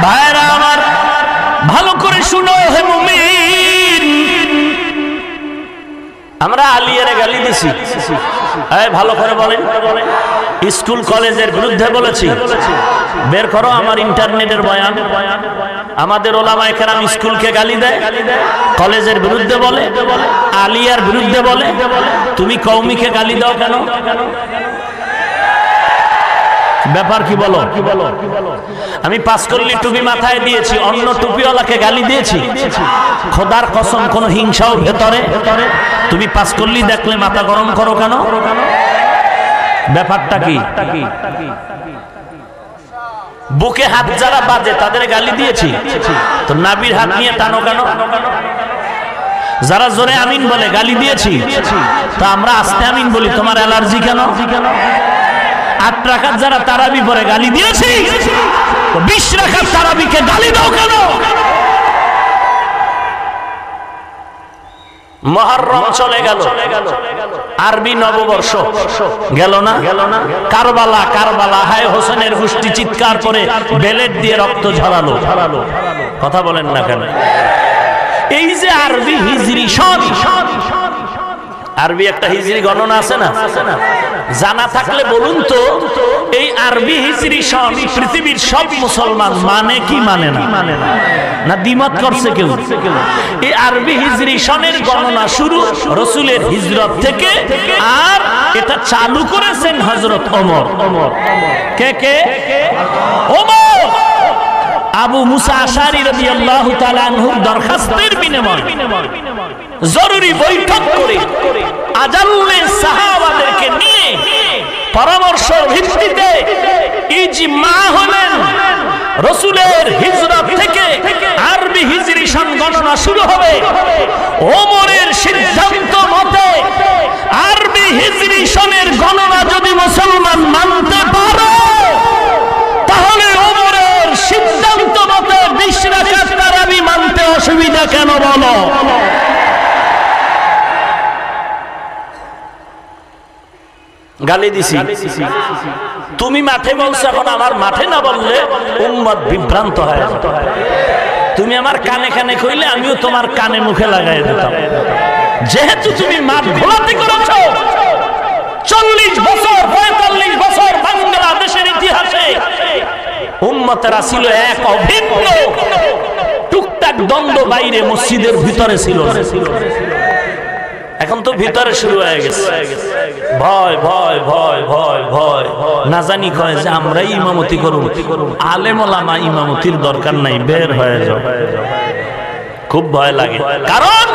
ভাইরা আমার ভালো করে শুনো হে মুমিন, আমরা আলিয়ারে গালি দিছি, ভালো করে বলেন, স্কুল কলেজের বিরুদ্ধে বলেছি, বের করো আমার ইন্টারনেটের বয়ান। আমাদের ওলামায়ে কেরাম স্কুলকে গালি দেয়, কলেজের বিরুদ্ধে বলে, আলিয়ার বিরুদ্ধে বলে, তুমি কওমিকে গালি দাও কেন? ব্যাপার কি বলো? আমি পাঁচকল্লি টুপি মাথায় দিয়েছি, অন্য টুপিওয়ালাকে গালি দিয়েছি? খোদার কসম কোন হিংসাও ভেতরে? তুমি পাঁচকল্লি দেখলে মাথা গরম করো কেন? ব্যাপারটা কি? বুকে হাত যারা বাজে তাদের গালি দিয়েছি, তো নাবির হাত নিয়ে টানো কেন? যারা জোরে আমিন বলে গালি দিয়েছি, তো আমরা আস্তে আমিন বলি, তোমার অ্যালার্জি কেন? 8 রাকাত যারা তারাবি পড়ে গালি দিয়েছি, 20 রাকাত তারাবিকে গালি দাও কেন? মুহররম চলে গেল, আরবি নববর্ষ গেল না? কারবালা, কারবালা, হায় হোসেনের গোষ্ঠী চিৎকার করে বেলেট দিয়ে রক্ত ঝরালো। কথা বলেন না কেন? এই যে আরবি হিজরি সন, আরবি একটা হিজরি গণনা আছে না? জানা থাকলে বলুন তো, এই আরবি হিজরি সন পৃথিবীর সব মুসলমান মানে কি মানে না? না দ্বিমত করছে কেউ? এই আরবি হিজরি সনের গণনা শুরু রাসূলের হিজরত থেকে, আর এটা চালু করেছেন হযরত ওমর। কে? ওমর। আবু মুসা আশআরী রাদিয়াল্লাহু তাআলা আনহুর দরখাস্তের বিনিময়ে জরুরি বৈঠক করে আজাল্লে সাহাবাদেরকে নিয়ে পরামর্শের ভিত্তিতে ইজমা হলেন, রাসূলের হিজরত থেকে আরবি হিজরি সন গণনা শুরু হবে। ওমরের সিদ্ধান্ত মতে আরবি হিজরি সনের গণনা যদি মুসলমান মানতে পারে, তাহলে ওমরের সিদ্ধান্ত মতে 20 রাকাত তারাবি মানতে অসুবিধা কেন বলো? গালি দিছি, তুমি মাঠে বলছো, এখন আমার মাঠে না বললে উম্মত বিভ্রান্ত হয়। তুমি আমার কানে কানে কইলে আমিও তোমার কানে মুখে লাগাই দিতাম। যেহেতু তুমি মাঠ ঘোলাতে করেছো, 40 বছর 45 বছর বাংলাদেশের ইতিহাসে উম্মতেরা ছিল এক অভিন্ন, টুকটাক দ্বন্দ্ব বাইরে মসজিদের ভিতরে ছিল। এখন তো ভিতরে শুরু হয়ে গেছে ভয় ভয় ভয় ভয় ভয়, না জানি কয় যে আমরাই ইমামতি করব, আলেম ওলামা ইমামতির দরকার নাই, বের হয়ে যাও। খুব ভয় লাগে, কারণ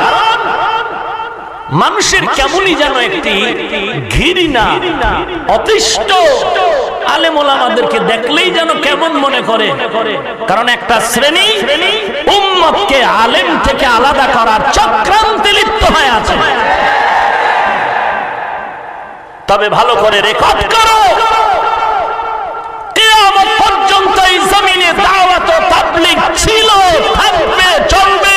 মানুষের কেমনই যেন একটি ঘৃণা, অতিষ্ঠ আলেম ওলামাদেরকে দেখলেই যেন কেমন মনে করে। কারণ একটা শ্রেণী উম্মতকে আলেম থেকে আলাদা করার চক্রান্তে লিপ্ত হয়ে আছে। তবে ভালো করে রেকর্ড করো, কিয়ামত পর্যন্ত এই জমিনে দাওয়াত ও তাবলীগ ছিল, থাকবে, চলবে,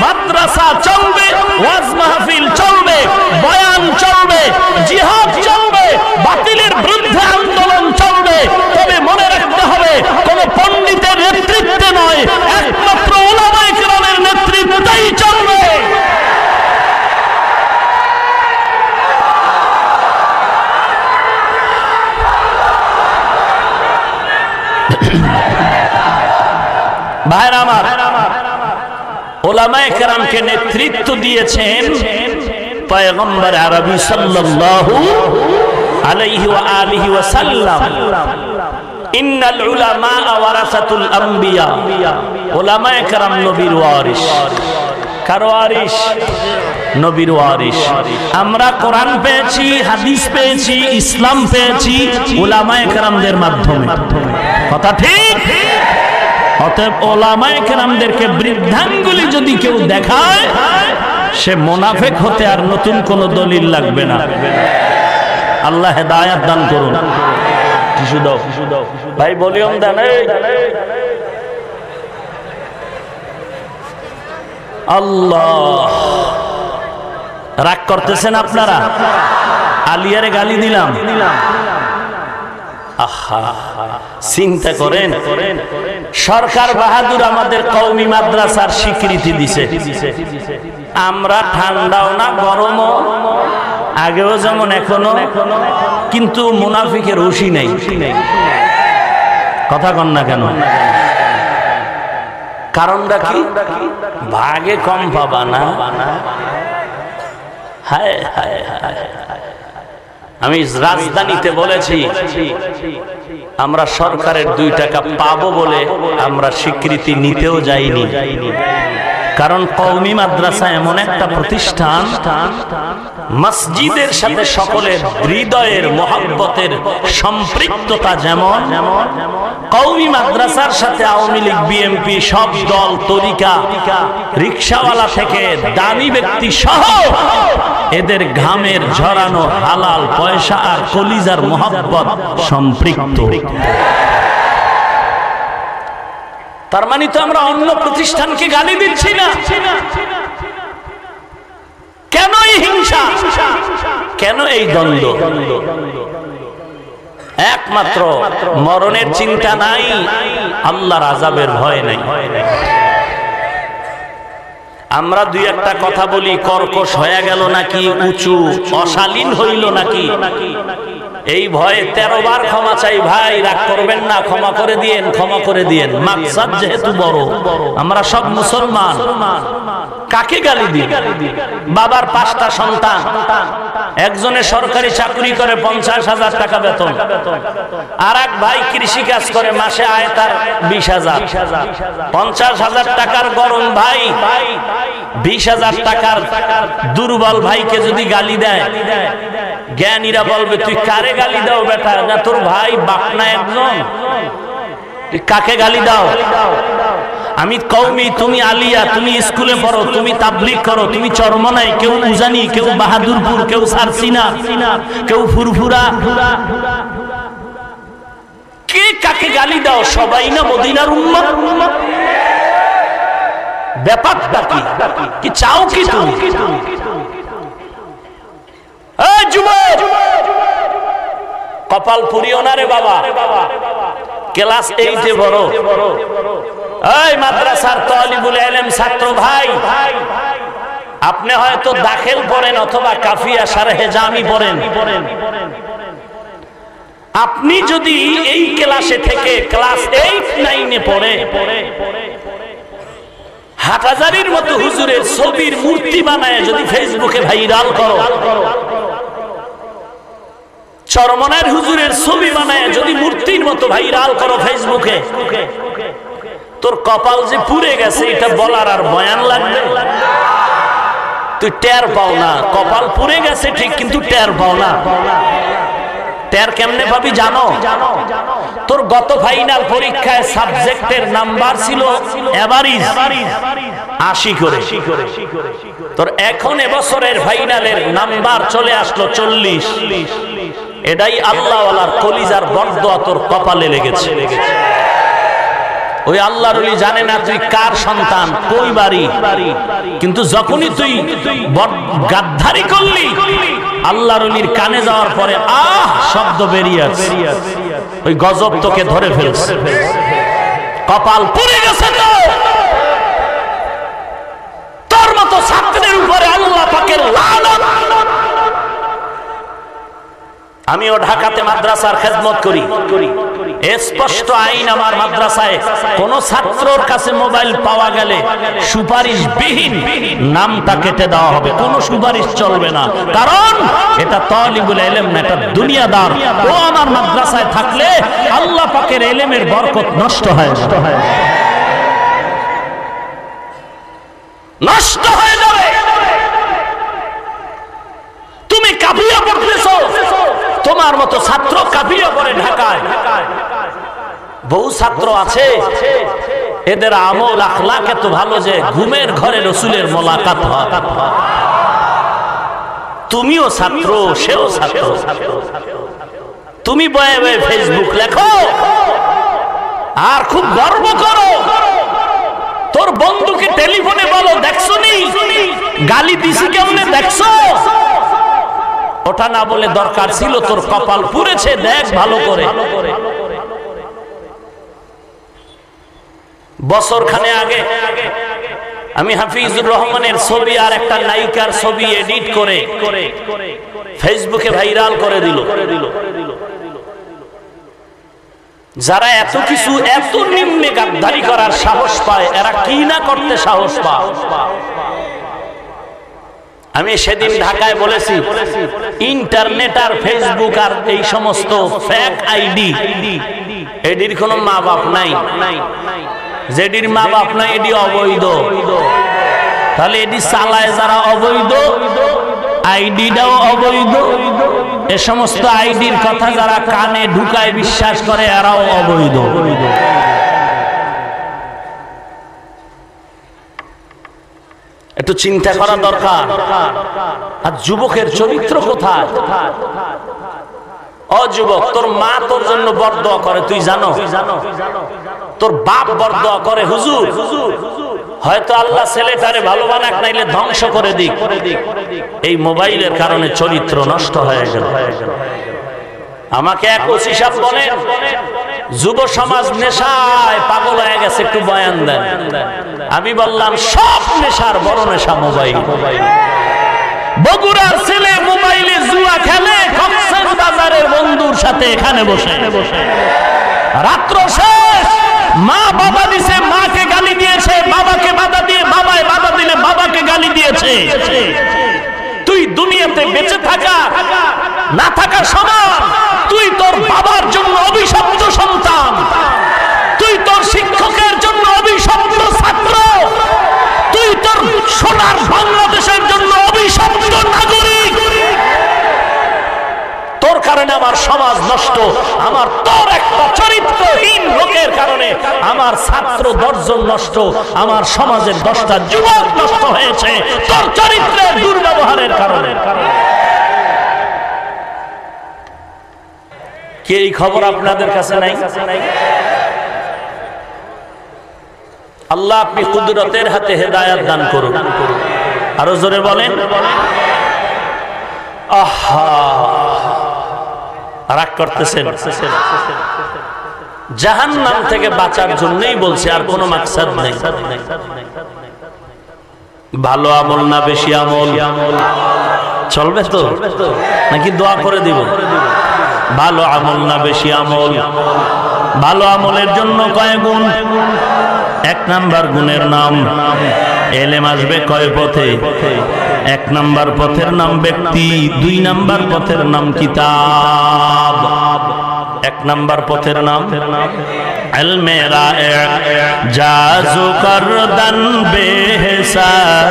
মাদ্রাসা চলবে, ওয়াজ মাহফিল চলবে, বয়ান চলবে, জিহাদ চলবে, বাতিলের বিরুদ্ধে আন্দোলন চলবে। তবে মনে রাখতে হবে, কোন পণ্ডিতের নেতৃত্বে নয়, একমাত্র উলামায়ে কেরামের নেতৃত্বেই চলবে। ভাইরা আমার, উলামায়ে কেরামকে নেতৃত্ব দিয়েছেন পয়গম্বর আরবি সাল্লাল্লাহু আলাইহি ওয়া আলিহি ওয়া সাল্লাম। ইন্নাল উলামা ওয়ারাসাতুল আম্বিয়া, উলামায়ে কেরাম নবীর ওয়ারিস। কার ওয়ারিস? নবীর ওয়ারিস। আমরা কোরআন পেয়েছি, হাদিস পেয়েছি, ইসলাম পেয়েছি উলামায়ে কেরামদের মাধ্যমে। কথা ঠিক? অতএব উলামায়ে কেরামদেরকে বৃদ্ধাঙ্গুলি যদি কেউ দেখায়, সে মুনাফিক হতে আর নতুন কোন দলিল লাগবে না। আল্লাহ হেদায়েত দান করুন। টিস্যু দাও ভাই, ভলিউম দেন। আল্লাহ, রাগ করতেছেন আপনারা? আলিয়ারে গালি দিলাম। আহা, চিন্তা করেন সরকার বাহাদুর আমাদের কওমি মাদ্রাসার স্বীকৃতি দিছে। আমরা ঠান্ডাও না গরমও, আগেও যেমন এখনো, কিন্তু মুনাফিকের হুঁশি নেই। কথা কন না কেন? কারণটা কি? ভাগে কম পাবা না। হায় হায় হায়, আমি রাজধানীতে বলেছি আমরা সরকারের 2 টাকা পাবো বলে আমরা স্বীকৃতি নিতেও যাইনি। কারণ কওমি মাদ্রাসা এমন একটা প্রতিষ্ঠান, মসজিদের সাথে সকলের হৃদয়ের মহব্বতের সম্পৃক্ততা যেমন, কওমি মাদ্রাসার সাথে আওয়ামী লীগ, বিএনপি, সব দল, তরিকা, রিকশাওয়ালা থেকে দামি ব্যক্তি সহ এদের ঘামের ঝরানো হালাল পয়সা আর কলিজার মহব্বত সম্পৃক্ত। তার মানে তো আমরা অন্য প্রতিষ্ঠানকে গালি দিচ্ছি না। কেন এই হিংসা, কেন এই দ্বন্দ্ব? একমাত্র মরণের চিন্তা নাই, আল্লাহর আযাবের ভয় নাই। আমরা 2-1টা কথা বলি, কর্কশ হয়ে গেল নাকি, উঁচু অশালীন হইল নাকি, এই ভয়ে 13 বার ক্ষমা চাই। ভাই রাগ করবেন না, ক্ষমা করে দিয়েন, ক্ষমা করে দিয়েন। মাকসাদ যেহেতু বড়, আমরা সব মুসলমান। কাকে গালি দিই? বাবার 5টা সন্তান, একজনে সরকারি চাকরি করে 50,000 টাকা বেতন, আর এক ভাই কৃষি কাজ করে, মাসে আয় তার 20,000। 50,000 টাকার গরম ভাই 20,000 টাকার দুর্বল ভাইকে যদি গালি দেয়, জ্ঞানীরা বলবে তুই কারে গালি দাও বেটা? না তোর ভাই বাপ না একজন, তুই কাকে গালি দাও? আমি কওমি, তুমি আলিয়া, তুমি স্কুলে পড়ো, তুমি তাবলীগ করো, তুমি চরমনাই, কেউ উজানি, কেউ বাহাদুরপুর, কেউ সারসিনা, কেউ ফুরফুরা, কে কাকে গালি দাও? সবাই না মদিনার উম্মত। ব্যাপারটা কি চাও কি তুমি? এই যুবক, কপাল পুরিও না রে বাবা। ক্লাস 8-এ বড়, এই মাদ্রাসার তালিবুল ইলম ছাত্র ভাই, আপনি হয়তো দাখিল পড়েন অথবা কাফিয়া শারহে জামি পড়েন। আপনি যদি এই ক্লাসে থেকে ক্লাস 8-9-এ পড়ে হাটহাজারির মতো হুজুরের ছবির মূর্তি বানায় যদি ফেসবুকে ভাইরাল করো, চরমনার হুজুরের ছবি বানায় যদি মূর্তির মতো ভাইরাল করো ফেসবুকে, তোর কপাল যে পুড়ে গেছে এটা বলার আর বয়ান লাগবে? তুই টের পাও না, কপাল পুড়ে গেছে ঠিক, কিন্তু টের পাও না। টের কেমনে পাবি জানো? তোর গত ফাইনাল পরীক্ষায় সাবজেক্টের নাম্বার ছিল এভারেজ 80 করে, তোর এখন এবছরের ফাইনালের নাম্বার চলে আসলো 40। এটাই আল্লাহওয়ালার কলিজার বরদোয়া তোর কপালে লেগেছে। ওই আল্লাহর ওলি জানে না তুই কার সন্তান, কই বাড়ি, কিন্তু যখনই তুই গাদ্দারি করলি, আল্লাহর ওলির কানে যাওয়ার পরে আহ শব্দ বেরিয়ে আসে, ওই গজব তোকে ধরে ফেলছে। কপাল পুড়ে গেছে তোর মতো ছাত্রের উপরে আল্লাহ পাকের লানত। আমিও ঢাকাতে মাদ্রাসার খেদমত করি, স্পষ্ট আইন আমার মাদ্রাসায় কোন ছাত্রর কাছে মোবাইল পাওয়া গেলে সুপারিশবিহীন নামটা কেটে দেওয়া হবে, কোনো সুপারিশ চলবে না। কারণ এটা তালিবুল ইলম না, এটা দুনিয়াদার। ও আমার মাদ্রাসায় থাকলে আল্লাহ পাকের ইলমের বরকত নষ্ট হয়, নষ্ট হয়ে যাবে। তুমি কাফিয়া পড়তেছো, তোমার মতো ছাত্র কাফিয়া পড়ে ঢাকায়। বহু ছাত্র আছে এদের আমল আখলাক এত ভালো যে ঘুমের ঘরে রাসূলের মোলাকাত হয়। তুমিও ছাত্র, সেও ছাত্র। তুমি বয়ে বয়ে ফেসবুক লেখো আর খুব গর্ব করো, তোর বন্ধুকে টেলিফোনে বলো দেখছো নি গালি দিছি কেমনে দেখছো। ওটা না বলে দরকার ছিল তোর কপাল পুড়েছে দেখ ভালো করে। বছরখানে আগে আমি হাফিজুর রহমানের ছবি আর একটা নায়িকার ছবি এডিট করে ফেসবুকে ভাইরাল করে দিল। যারা এত কিছু এত নিম্নে গাদ্দারি করার সাহস পায়, এরা কি না করতে সাহস পায়। আমি সেদিন ঢাকায় বলেছি, ইন্টারনেট আর ফেসবুক আর এই সমস্ত ফেক আইডি, এডির কোনো মা বাপ নাই। যেডির মা বাপ নাই এডি অবৈধ। তাহলে এডি চালায় যারা অবৈধ, আইডিটাও অবৈধ। এ সমস্ত আইডির কথা যারা কানে ঢুকায় বিশ্বাস করে, এরাও অবৈধ। একটু চিন্তা করা দরকার। আর যুবকের চরিত্র কোথায়? ও যুবক, তোর মা তোর জন্য বরদোয়া করে, তুই জানো? তোর বাপ বরদোয়া করে, হুজুর হয়তো আল্লাহ ছেলেটারে ভালো বানাক, নাইলে ধ্বংস করে দিক। এই মোবাইলের কারণে চরিত্র নষ্ট হয়ে গেল। আমাকে এক ওসি সাহেব বলেন, যুব সমাজ নেশায় পাগল হয়ে গেছে, একটু বয়ান দেন। আমি বললাম, সব নেশার বড় নেশা মোবাইল। বগুড়ার ছেলে মোবাইলে জুয়া খেলে কক্সেস বাজারের বন্ধুর সাথে এখানে বসে। রাত্র শেষ, মা বাবা দিছে, মাকে গালি দিয়েছে, বাবাকে বাধা দিয়ে বাবায় বাধা দিলে বাবাকে গালি দিয়েছে। তুই দুনিয়াতে বেঁচে থাকা না থাকা সমান। তুই তোর বাবার জন্য অভিশপ্ত সন্তান, তুই তোর শিক্ষকের জন্য অভিশপ্ত ছাত্র, তুই তোর সোনার বাংলাদেশের জন্য অভিশপ্ত নাগরিক। তোর কারণে আমার সমাজ নষ্ট, আমার তোর একটা চরিত্রহীন লোকের কারণে আমার ছাত্র 10 জন নষ্ট, আমার সমাজের 10টা যুবক নষ্ট হয়েছে তোর চরিত্রের দুর্ব্যবহারের কারণে। কি এই খবর আপনাদের কাছে নাই? আল্লাহ আপনি কুদরতের হাতে হেদায়েত দান করুন। আরো জোরে বলেন। আহা, রাগ করতেছেন? জাহান্নাম থেকে বাঁচার জন্যই বলছে, আর কোনো মাকসাদ নেই। ভালো আমল না বেশি আমল চলবে তো, নাকি দোয়া করে দিব? ভালো আমল না বেশি আমল? ভালো আমলের জন্য কয় গুণ? 1 নাম্বার গুণের নাম এলেম আসবে কয় পথে? 1 নাম্বার পথের নাম ব্যক্তি, 2 নাম্বার পথের নাম কিতাব। 1 নাম্বার পথের নাম ইলমে রায়ে জাজু করদান বেহিসাব,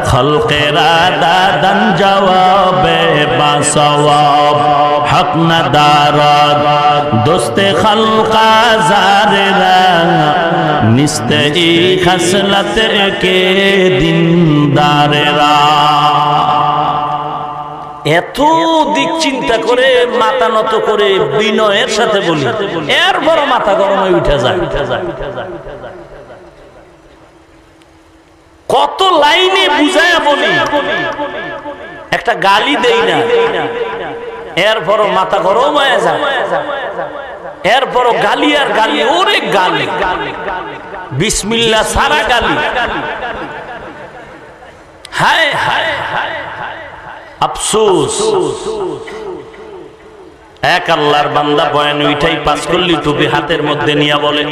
খলকেরা দাদান জওয়াবে বাসওয়াব, হক নদারত দোস্তে খলকা জারেরা, নিস্তে ই খসলত কে দিনদারেরা। এত দিক চিন্তা করে মাথা নত করে বিনয়ের সাথে বলি, এর বড় মাথা গরম হয়ে উঠে যায়। কত লাইনে বুঝায়া বলি, একটা গালি দেই না, এরপর মাথা গরম হয়ে যায়। এরপর গালি আর গালি, ওরে গালি, বিসমিল্লাহ সারা গালি। হায় হায় হায় আফসোস, এক আল্লাহর বান্দা বয়ান উঠাই পাস করলি টুপি হাতের মধ্যে নিয়া বলে,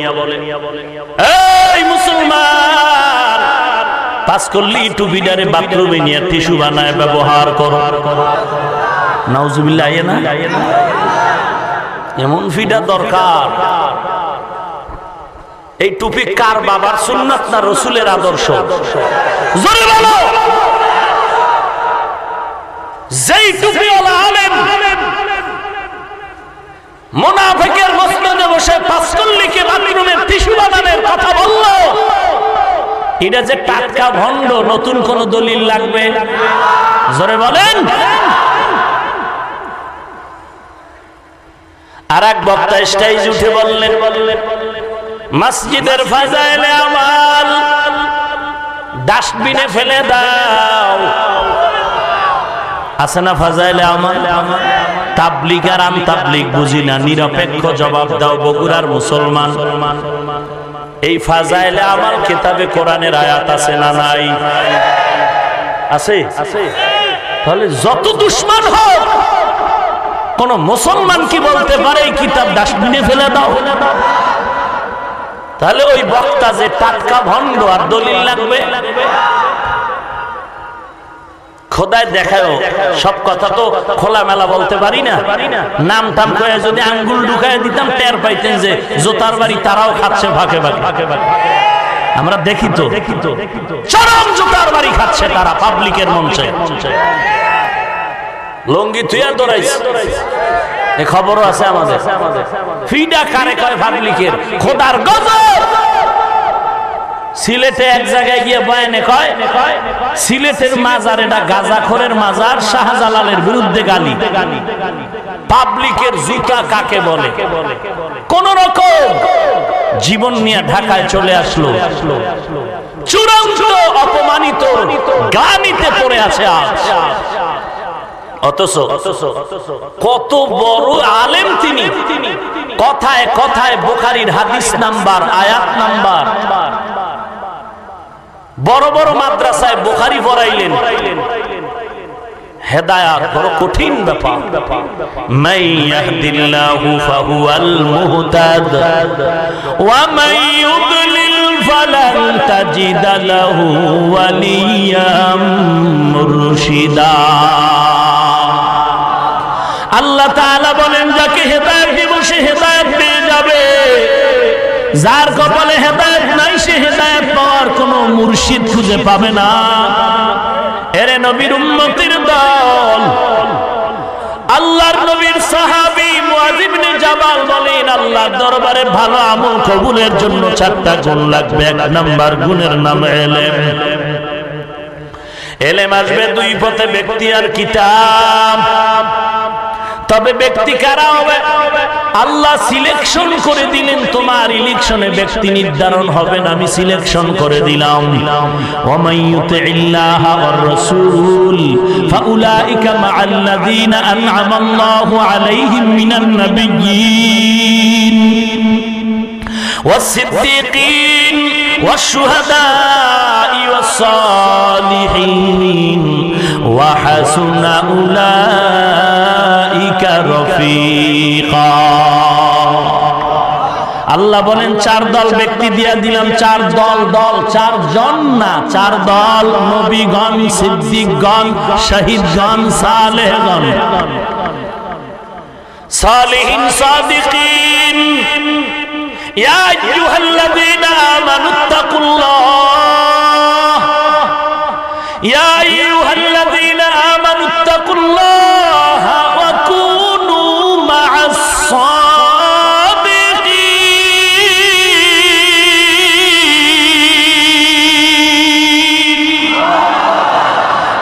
এই মুসলমান, পাস করলি টুপিটারে বাথরুমে নিয়ে টিস্যু বানায় ব্যবহার করো। নাউজুবিল্লাহ, আইয়ে না এমন ফিডা দরকার। এই টুপি কার বাবার সুন্নাত না রসুলের আদর্শ? জোরে বলো। যেই টুপিওয়ালা আলেম মুনাফিকের মসনদে বসে পাঁচকল্লিকে বাথরুমের টিস্যু বানানোর কথা বলল, এটা যে টাটকা ভণ্ড, নতুন কোন দলিল লাগবে? জোরে বলেন। আর এক বক্তা স্টেজ উঠে বললেন, মসজিদের ফাজাইলে আমাল ডাস্টবিনে ফেলে দাও। আছে না ফাজাইলে আমাল? তাবলিগ আর আন তাবলিগ বুঝি না, নিরপেক্ষ জবাব দাও বগুড়ার মুসলমান। এই ফাজাইলে আমার কিতাবে কোরআনের আয়াত আছে না নাই? আছে। তাহলে যত দুশমন হোক, কোন মুসলমান কি বলতে পারে এই কিতাব ডাস্টবিনে ফেলে দাও? তাহলে ওই বক্তা যে টাটকা ভণ্ড আর দলিল লাগবে। খোদায় দেখাও, সব কথা তো খোলামেলা বলতে পারি না। নাম টাম করে যদি আঙ্গুল ঢুকায় দিতাম টের পাইতেন যে জোতার বাড়ি তারাও খাচ্ছে ভাগে ভাগে। আমরা দেখি তো চরম জোতার বাড়ি খাচ্ছে তারা পাবলিকের মঞ্চে। লঙ্গি তুইয়া দৌড়াইছে, এই খবরও আছে আমাদের। ফিডা কারে কয় পাবলিকের? খোদার গজব। সিলেটে এক জায়গায় গিয়ে বয়ানে কয় সিলেটের মাজার এটা গাঁজাখোরের মাজার, শাহজালালের বিরুদ্ধে গালি। পাবলিকের জুতা কাকে বলে? কোন রকম জীবন নিয়ে ঢাকায় চলে আসলো, চূড়ান্ত অপমানিত গ্লানিতে পড়ে আছে আজ। অথচ কত বড় আলেম তিনি, কথায় কথায় বুখারীর হাদিস নাম্বার, আয়াত নাম্বার, বড় বড় মাদ্রাসায় বুখারী পড়াইলেন। হেদায়েত বড় কঠিন ব্যাপার। মান ইয়াহদিল্লাহু ফাহুয়াল মুহতাদ ওয়া মান ইউদ্লিল ফালান তাজিদ লাহু ওয়ালিয়াম মুরশিদা। আল্লাহ তাআলা বলেন, যাকে হেদায়েত দিব সে হেদায়েত পেয়ে যাবে, যার কপালে হেদায়েত নাই সে হেদায়েত পাওয়ার কোন মুর্শিদ খুঁজে পাবে না। এরে নবীর উম্মতের দল, আল্লাহর নবীর সাহাবী মুআয ইবনে জাবাল বলেন, আল্লাহর দরবারে ভালো আমল কবুলের জন্য চারটা গুণ লাগবে। এক নাম্বার গুণের নাম ইলম। ইলম আসবে দুই পথে, ব্যক্তি আর কিতাব। তবে ব্যক্তি কারা হবে? আল্লাহ সিলেকশন করে দিলেন, তোমার ইলেকশনে ব্যক্তি নির্ধারণ হবে না, আমি সিলেকশন করে দিলাম। ওয়া মান ইউতিইল্লাহা ওয়ার রাসূল ফাউলাইকা মাআল্লাযীনা আন'আমা আল্লাহু আলাইহিম মিনান নাবিয়্যিন ওয়াস-সিদ্দীকিন ওয়াশ-শুহাদা'i ওয়াস-সালিহিন ওয়া হাসুনা উলাইকা রফিকা। আল্লাহ বলেন চার দল ব্যক্তি দিয়া দিলাম। চার দল, চারজন না, চার দল। নবীগণ, সিদ্দিকগণ, শহীদগণ, সালেহগণ। সালিহিন, সাদিকিন। ইয়া আইয়ুহাল্লাযীনা আমানুত্তাকুল্লাহ, ইয়া আইয়ুহাল্লাযীনা আমানুত্তাকুল্লাহ ওয়া কুনু মা'আস সাদিকিন।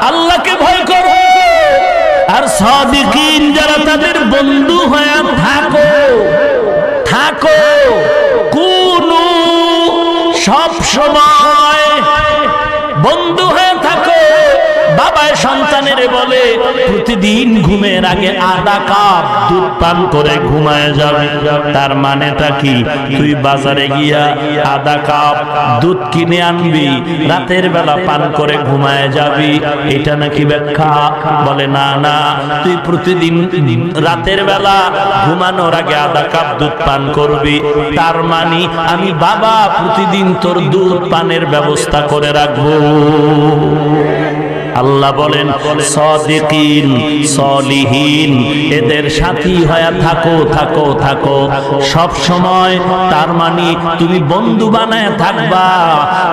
আল্লাহকে ভয় করো আর সাদিকিন যারা, তাদের বন্ধু হয়ে থাকো। কুনু, সব সময় বন্ধু হয়ে থাকো। বাবায় সন্তানের বলে প্রতিদিন ঘুমের আগে আধা কাপ দুধ পান করে ঘুমায় যাবে। তার মানেটা কি? তুই বাজারে গিয়া আধা কাপ দুধ কিনে আনবি, রাতের বেলা পান করে ঘুমায় যাবি। এটা নাকি ব্যাখ্যা? বলে না না, তুই প্রতিদিন রাতের বেলা ঘুমানোর আগে আধা কাপ দুধ পান করবি। তার মানে আমি বাবা প্রতিদিন তোর দুধ পানের ব্যবস্থা করে রাখবো। আল্লাহ বলেন সাদিকিন, সলিহিন, এদের সাথী হয়ে থাকো সব সময়। তার মানে তুমি বন্ধু বানায় থাকবা।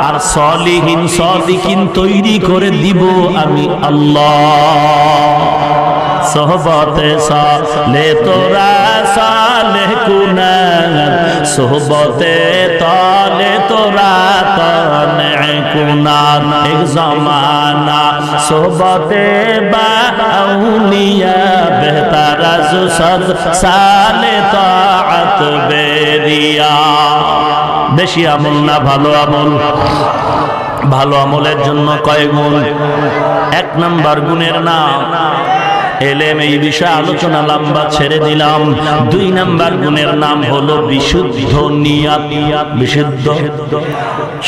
আর সলিহিন, সাদিকিন তৈরি করে দিব আমি আল্লাহ। সোহবতে সালে তোরা সালেহ কুনাত, সোহবতে তালে তোরা তানে কুনাত। এক জামানা সোহবতে বা আউলিয়া বেহতার আজ সদ সালে তাআত বেরিয়া। বেশি আমল না ভালো আমল। ভালো আমলের জন্য কয় গুণ? এক নাম্বার গুণের নাম এলেম, এই বিষয়ে আলোচনা লম্বা ছেড়ে দিলাম। 2 নাম্বার গুণের নাম হলো বিশুদ্ধ নিয়াত। বিশুদ্ধ,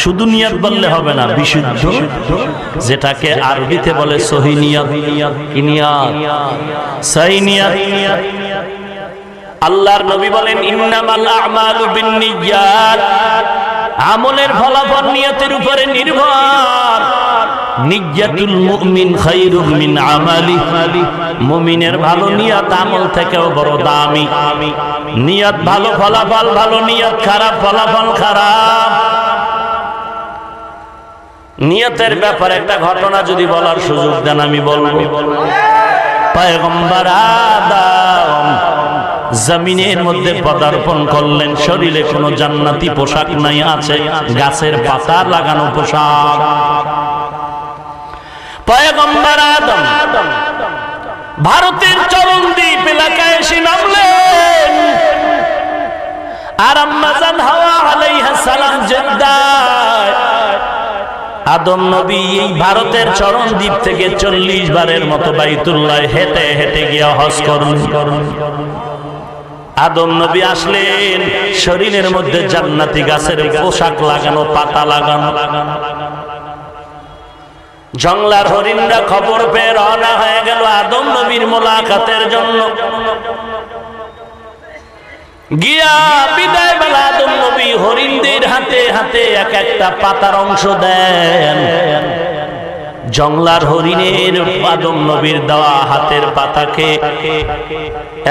শুধু নিয়াত বললে হবে না, বিশুদ্ধ, যেটাকে আরবিতে বলে সহি নিয়াত। কি নিয়াত? সহি নিয়াত। আল্লাহর নবী বলেন ইন্নামাল আমালু বিন্নিয়াত, আমলের ফলাফল নিয়তের উপরে নির্ভর। নিয়াতুল মুমিন খায়রুম মিন আমালি, মুমিনের ভালো নিয়ত আমল থেকেও বড় দামি। নিয়ত ভালো, ফলাফল ভালো, নিয়ত খারাপ, ফলাফল খারাপ। নিয়তের ব্যাপারে একটা ঘটনা যদি বলার সুযোগ দেন আমি বলবো। পয়গম্বর আদম জমিনের মধ্যে পদার্পণ করলেন, শরীরে কোনো জান্নাতি পোশাক নাই, আছে গাছের পাতা লাগানো পোশাক। পয়গম্বর আদম ভারতের চরণদ্বীপ এলাকায় এসে নামলেন, আর আম্মা জান হাওয়া আলাইহিস সালাম জেদ্দায়। আদম নবী এই ভারতের চরণদ্বীপ থেকে 40 বারের মতো বাইতুল্লাহ হেঁটে হেঁটে গিয়ে হজ করলেন। আদম নবী আসলেন, শরীরের মধ্যে জান্নাতি গাছের পোশাক লাগানো, পাতা লাগানো। জংলার হরিণরা খবর পেয়ে রওনা হয়ে গেল আদম নবীর মোলাকাতের জন্য। গিয়া বিদায় বেলা আদম নবী হরিণদের হাতে হাতে এক একটা পাতার অংশ দেন। জংলার হরিণের আদম নবীর দেওয়া হাতের পাতাকে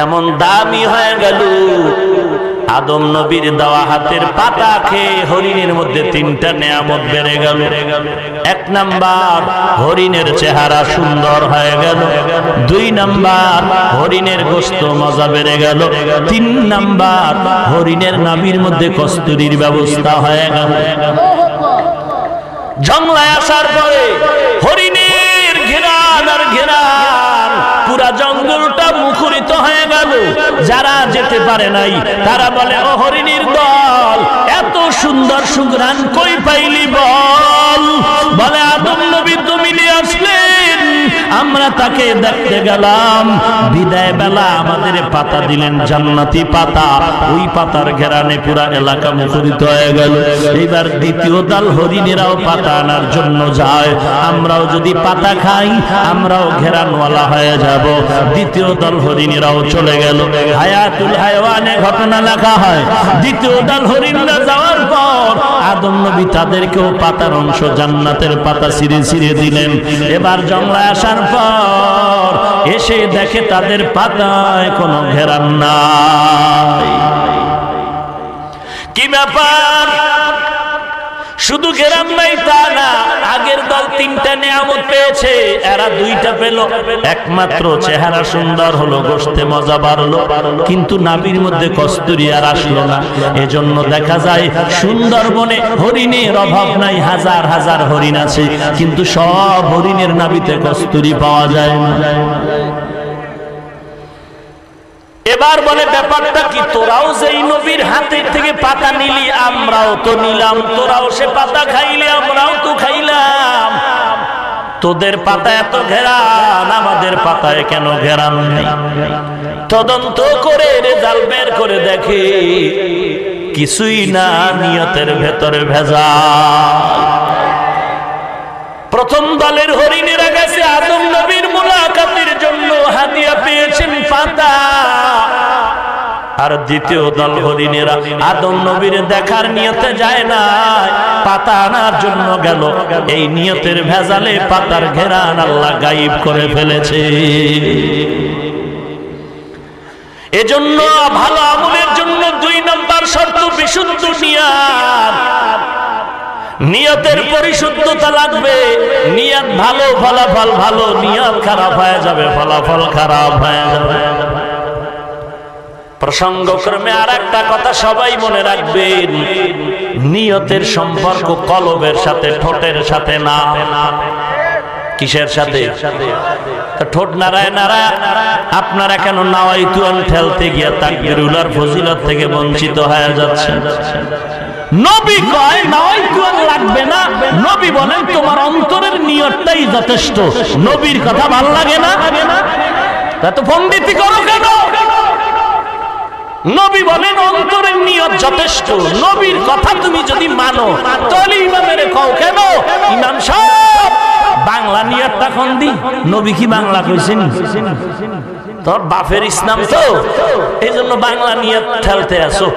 এমন দামি হয়ে গেল, আদম নবীর দেওয়া হাতের পাতা খেয়ে হরিণের মধ্যে 3টা নেয়ামত বেড়ে গেল। 1 নাম্বার, হরিণের চেহারা সুন্দর হয়ে গেল। 2 নাম্বার, হরিণের গোশত মজা বেড়ে গেল। 3 নাম্বার, হরিণের নাভির মধ্যে কস্তুরীর ব্যবস্থা হয়ে গেল। জংলায় আসার পরে হরিণের ঘেরান আর ঘেরান, পুরা জঙ্গলটা মুখরিত হয়ে গেল। যারা যেতে পারে নাই তারা বলে, ও হরিণীর দল, এত সুন্দর সুঘ্রাণ কই পাইলি বল? বলে আদম নবী তুমি নিয়ে আসলেন, আমরা তাকে দেখতে গেলাম, বিদায় বেলা আমাদের পাতা দিলেন, জান্নাতি পাতা। ওই পাতার ঘেরানে পুরা এলাকা মুখরিত হয়ে গেল। এবার দ্বিতীয় দল হরিণেরাও পাতা আনার জন্য যায়, আমরাও যদি পাতা খাই আমরাও ঘেরানওয়ালা হয়ে যাব। দ্বিতীয় দল হরিণেরাও চলে গেল। হায়াতুল হায়ওয়ানে ঘটনা লেখা হয়, দ্বিতীয় দল হরিণরা যাওয়ার পর আদম নবী তাদেরকেও পাতার অংশ, জান্নাতের পাতা ছিঁড়ে ছিঁড়ে দিলেন। এবার জংলায় আসার পর এসে দেখে তাদের পাতায় কোনো ঘেরান নাই। কি ব্যাপার? শুধু ঘেরান নাই তা না, আগের দল 3টা নিয়ামত পেয়েছে, এরা 2টা পেল। একমাত্র চেহারা সুন্দর হলো, গোশতে মজা বাড়লো, কিন্তু নাভির মধ্যে কস্তুরী আর আসলো না। এজন্য দেখা যায় সুন্দরবনে হরিণের অভাব নাই, হাজার হাজার হরিণ আছে, কিন্তু সব হরিণের নাভিতে কস্তুরী পাওয়া যায় না। এবার বলে ব্যাপারটা কি? তোরাও যেই নবীর হাতের থেকে পাতা নিলি আমরাও তো নিলাম, তোরাও সে পাতা খাইলে আমরাও তো খাইলাম। তোদের পাতা এত ঘেরান, আমাদের পাতায় কেন ঘেরান নেই? তদন্ত করে রেজাল্ট বের করে দেখে কিছুই না, নিয়তের ভেতরে ভেজাল। প্রথম দলের হরিণেরা গেছে আদম নবীর মুলাকাতের জন্য, হাদিয়া পেয়েছেন পাতা। আর দ্বিতীয় দল হরিণেরা আদম নবীর দেখার নিয়তে যায় না, পাতা আনার জন্য গেল। এই নিয়তের ভেজালে পাতার ঘেরান আল্লাহ গায়েব করে ফেলেছে। এজন্য ভালো আমলের জন্য 2 নম্বর শর্ত বিশুদ্ধ নিয়ত। নিয়তের পরিশুদ্ধতা লাগবে। নিয়ত ভালো, ফলাফল ভালো। নিয়ত খারাপ হয়ে যাবে, ফলাফল খারাপ হয়ে যাবে। প্রসঙ্গক্রমে আর একটা কথা সবাই মনে রাখবেন, নিয়তের সম্পর্ক কলবের সাথে, ঠোঁটের সাথে না। কিসের সাথে? ঠোঁট নাড়ায় নাড়ায় আপনারা কেন নাওয়াইতু আন ঠেলতে গিয়া তাকবীরুল আর ফজিলত থেকে বঞ্চিত হয়ে যাচ্ছে? নবী কয় নাওয়াইতু আন লাগবে না, নবী বলেন তোমার অন্তরের নিয়তটাই যথেষ্ট। নবীর কথা ভালো লাগে না? এত পণ্ডিতি করো কেন? নবী বলেন অন্তরের নিয়ত যথেষ্ট। নবীর কথা তুমি যদি মানো তাহলে ইমামের কও কেন ইমাম সাহেব বাংলা নিয়তটা কোন দি? নবী কি বাংলা কইছেন? তোর বাপের ইসলাম তো এই জন্য বাংলা নিয়ত ঠেলতে আসো।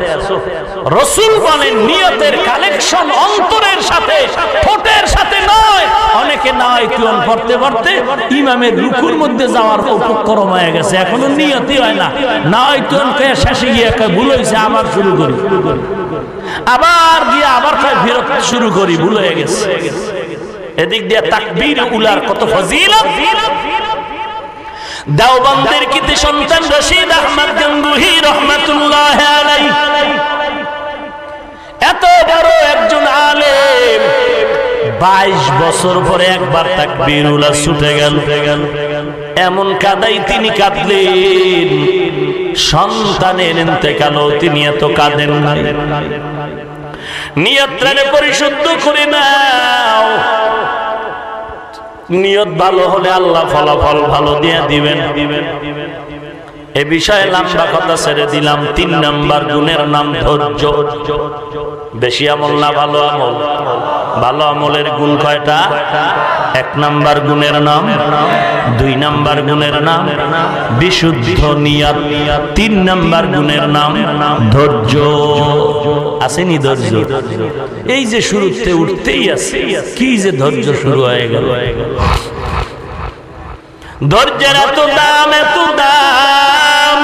রাসূল বলেন নিয়তের কালেকশন অন্তরের সাথে ঠোঁটের সাথে নয়। অনেকে নয় তুন পড়তে পড়তে ইমামের রুকুর মধ্যে যাওয়ার উপক্রম হয়ে গেছে, এখনো নিয়তই হয় না। নয় তুন কে শেষে গিয়ে একটা ভুল হয়েছে আবার শুরু করি, আবার গিয়ে আবার ফেরত শুরু করি, ভুল হয়ে গেছে। এদিক দিয়ে তাকবীর উলার কত ফজিলত। দেওবন্দের কৃতি সন্তান রশিদ আহমদ গঙ্গুহি রহমাতুল্লাহ আলাইহি এত বড় একজন আলেম 22 বছর পরে একবার তাকবীর উলা ছুটে গেল। এমন কাদাই তিনি কাঁদলেন, সন্তানের ইন্তেকালও তিনি এত কাঁদেন না। নিয়তটাকে পরিশুদ্ধ করে নাও। নিয়ত ভালো হলে আল্লাহ ফলাফল ভালো দিয়ে দিবেন। এ বিষয়ে লম্বা কথা ছেড়ে দিলাম। 3 নাম্বার গুণের নাম ধৈর্য। বেশি আমল না ভালো আমল? ভালো আমলের গুণ কয়টা? 1 নাম্বার গুণের নাম, 2 নাম্বার গুণের নাম বিশুদ্ধ নিয়ত, 3 নাম্বার গুণের নাম ধৈর্য। আসেনি ধৈর্য? এই যে শুরুতে উঠতেই আছে, কি যে ধৈর্য শুরু হয়ে গেল। ধৈর্যের এত দাম, এত দাম।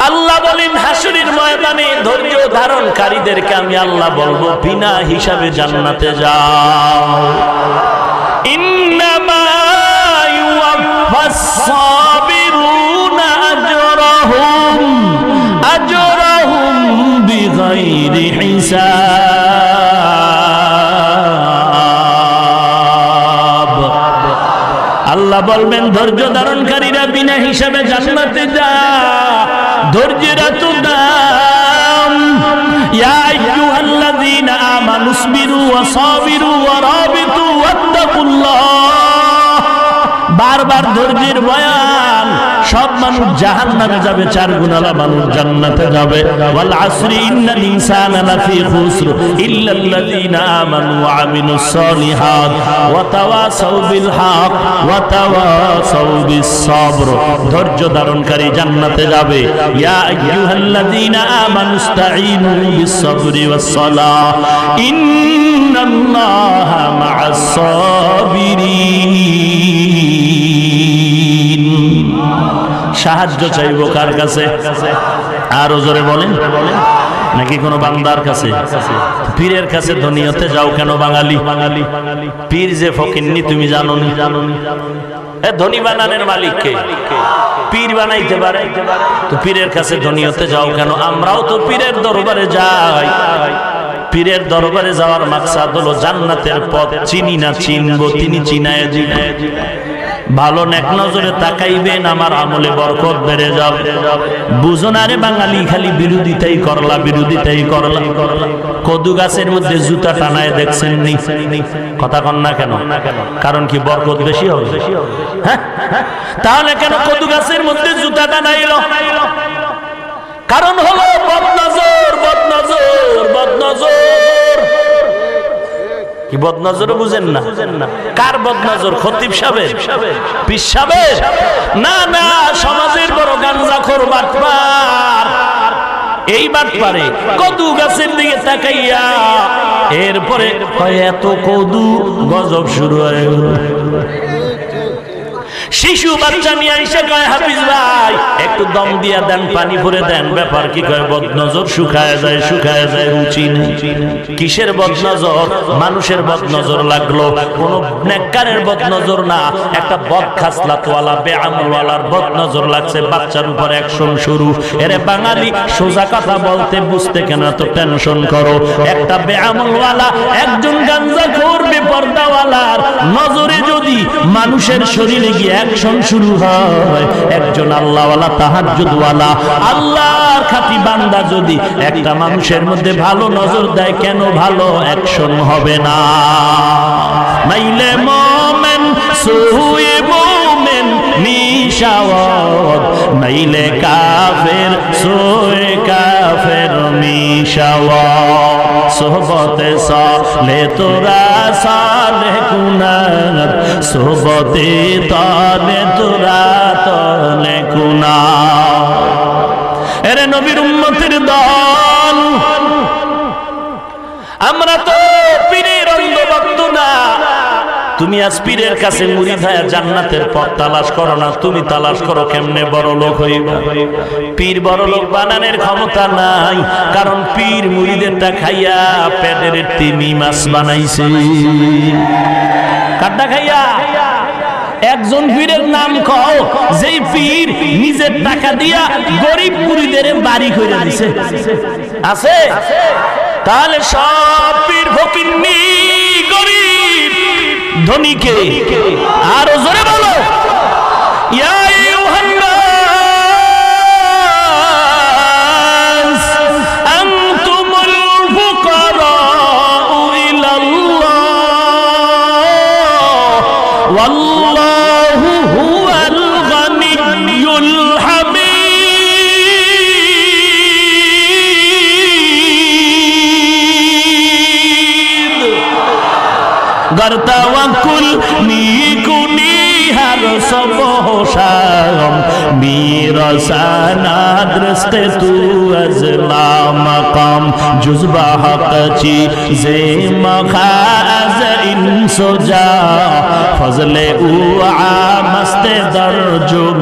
আল্লাহ বলেন হাসরের ময়দানে ধৈর্য ধারণকারীদেরকে আমি আল্লাহ বলবো বিনা হিসাবে জান্নাতে যাও। ইন্নামা ইউওয়াফাস সাবিরুনা আজরাহুম বিগাইরি হিসাব। আল্লাহ বলবেন ধৈর্য ধারণকারীরা বিনা হিসাবে জান্নাতে যায়। ধৈর্যের এত দাম। ইয়া আইয়ুহাল্লাযীনা আমানুসবিরু ওয়া সাবিরু ওয়া রাবিতু ওয়াত্তাকুল্লাহ। বারবার ধৈর্যের বয়ান। সব মানুষ জাহান্নামে যাবে, 4 গুণালা মানুষ জান্নাতে যাবে। ওয়াল আসরি ইন্নাল ইনসানা লাফি খুসর ইল্লাল্লাযীনা আমানু ওয়া আমিলুস সালিহাত ওয়া তাওয়াসাউ বিল হক ওয়া তাওয়াসাউ বিস সবর। ধৈর্য ধারণকারী জান্নাতে যাবে। ইয়া আইয়ুহাল্লাযীনা আমানুস্তাঈনু বিস সাবরি ওয়াস সালাহ ইন্নাল্লাহা মা'আস সাবিরিন। সাহায্য চাইব কার কাছে? আরো জোরে বলেন। নাকি কোনো বান্দার কাছে? পীরের কাছে ধনিয়তে যাও কেন বাঙালি? পীর যে ফকিন্নি তুমি জানো নি? এ ধনী বানানের মালিক কে? পীর বানাইতে পারে তো পীরের কাছে ধনিয়তে যাও কেন? আমরাও তো পীরের দরবারে যাই। পীরের দরবারে যাওয়ার মাকসাদ হলো জান্নাতের পথ চিনি না, চিনবো তিনি চিনায় দিবে। ভালো নেক নজরে তাকাইবেন, আমার আমলে বরকত বেড়ে যাবে। বুঝো না রে বাঙালি, খালি বিরোধিতাই করলা, বিরোধিতাই করলা। কদু গাছের মধ্যে জুতা টানায় দেখছেন নি? কথা কন না কেন? কারণ কি বরকত বেশি হবে? হ্যাঁ, তাহলে কেন কদু গাছের মধ্যে জুতা টানাইলো? কারণ হলো বদনজর, বদনজর, বদনজর। কি বদনজর বুঝেন না? কার বদনজর? খতিব সাহেবের, পীর সাহেবের? না না, সমাজের বড় গাঞ্জাখোর বাটপার। এই বাটপারে কদু গাছের দিকে তাকাইয়া এরপরে এত কদু, গজব শুরু হয়ে গেল। শিশু বাচ্চা নিয়ে এসে কয় হাফিজ ভাই একটু দম দিয়া দেন, পানি ভরে দেন। ব্যাপার কি? কয় বদনজর শুকায় যায়, শুকায় যায়, রুচি নেই। কিসের বদনজর? মানুষের বদনজর লাগলো, কোন নেককারের বদনজর না, একটা বদখাসলাতওয়ালা বেআমলওয়ালার বদনজর লাগছে। বাচ্চার উপর অ্যাকশন শুরু। এরে বাঙালি, সোজা কথা বলতে বুঝতে কেন এত টেনশন করো? একটা বেআমলওয়ালা, একজন গাঞ্জাখোর বেপরদাওয়ালার নজরে যদি মানুষের শরীরে গিয়ে অ্যাকশন শুরু হয়, একজন আল্লাহওয়ালা, তাহাজ্জুদওয়ালা, আল্লাহর খাঁটি বান্দা যদি একটা মানুষের মধ্যে ভালো নজর দেয়, কেন ভালো অ্যাকশন হবে না? নাইলে মোমেন সুয়ে মোমেন মিশাওয়াত নাইলে কাফের সোয়ে কাফের মিশাওয়াত সোহবতে সালে তোরা সালে কুনাত সোহবতে তালে তোরা তালে কুনাত এরে নবীর উম্মতের দল আমরা তো পীরের অন্ধভক্ত না তুমি আজ পীরের কাছে মুরিদ হয়ে জান্নাতের পথ তালাশ করো না তুমি তালাশ করো কেমনে বড় লোক হইবা পীর বড় লোক বানানোর ক্ষমতা নাই কারণ পীর মুরিদেরটা খাইয়া পেটের তিমি মাছ বানাইছে কাটটা খাইয়া একজন পীরের নাম কও যেই পীর নিজের টাকা দিয়া গরিব মুরিদের বাড়ি কইরা দিছে আছে তাহলে সব পীর ফকিন্নি গরিব ধনীকে আরো জোরে বলো ইয়া আইয়ুহান নাস আনতুমুল ফুকারাউ ইলাল্লাহ ওয়াল্লাহু হুয়াল গানিয়্যুল হামিদ गर तवक्कुल नीकुनी हर सब होशाम मेरा सना दृष्ट तू अज़ला मकाम जुज़बा हक़ची ज़े मखाज़ इंसुजा फज़ले उआ मस्त दर्जुम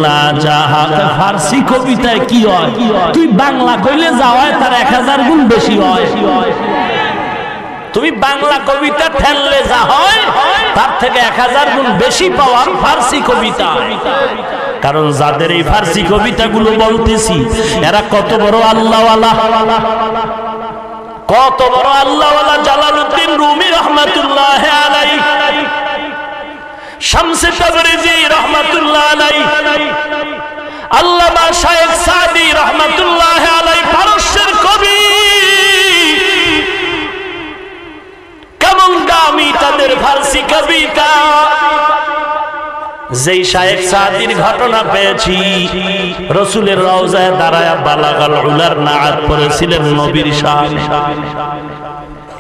लाजहा फारसी कविताয় কি হয় তুই বাংলা কইলে যাওয়ায় তার 1000 গুণ বেশি হয় তুমি বাংলা কবিতা ঠেললে যা হয় তার থেকে 1000 গুণ বেশি পাওয়া ফারসি কবিতা কারণ যাদের এই ফারসি কবিতাগুলো বলতেছি এরা কত বড় আল্লাহওয়ালা কত বড় আল্লাহওয়ালা জালালউদ্দিন রুমি রাহমাতুল্লাহ আলাইহি শামসে তাবরিজি রাহমাতুল্লাহ আলাইহি আল্লামা শায়েখ সাদি রাহমাতুল্লাহ আলাইহি পারস্যের কবি কেমন দামি তাদের ফারসি কবিতা যেই শায়েখ সাদির ঘটনা পেয়েছি রাসূলের রওজায় দাঁড়ায়া বালাগাল উলার নাআত পড়েছিলেন নবীর শান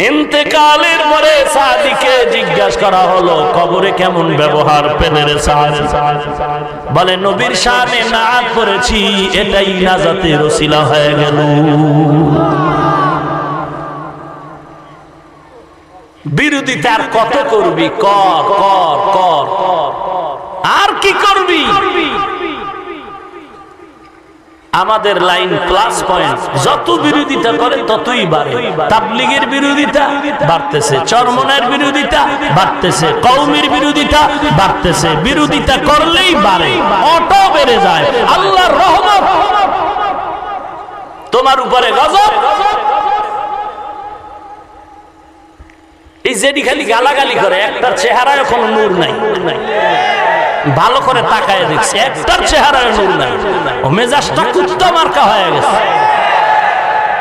ইন্তেকালের পরে সাদিকে জিজ্ঞাসা করা হলো কবরে কেমন ব্যবহার পেলেন সাদি বলে নবীর শানে নাআত পড়েছি এটাই নাজাতের ওসিলা হয়ে গেল বিরোধিতার কত করবি কর কর কর আর কি করবি আমাদের লাইন প্লাস পয়েন্ট যত বিরোধিতা করে ততই বাড়ে তাবলীগের বিরোধিতা বাড়তেছে চরমনের বিরোধিতা বাড়তেছে কওমের বিরোধিতা বাড়তেছে বিরোধিতা করলেই বাড়ে অটো বেড়ে যায় আল্লাহর রহমত তোমার উপরে গজব এই যেটি খালি গালাগালি করে একটার চেহারায় কোনো নূর নাই ভালো করে তাকায় দেখছে একটার চেহারায় নূর নাই ও মেজাজটা কুত্তা মার্কা হয়ে গেছে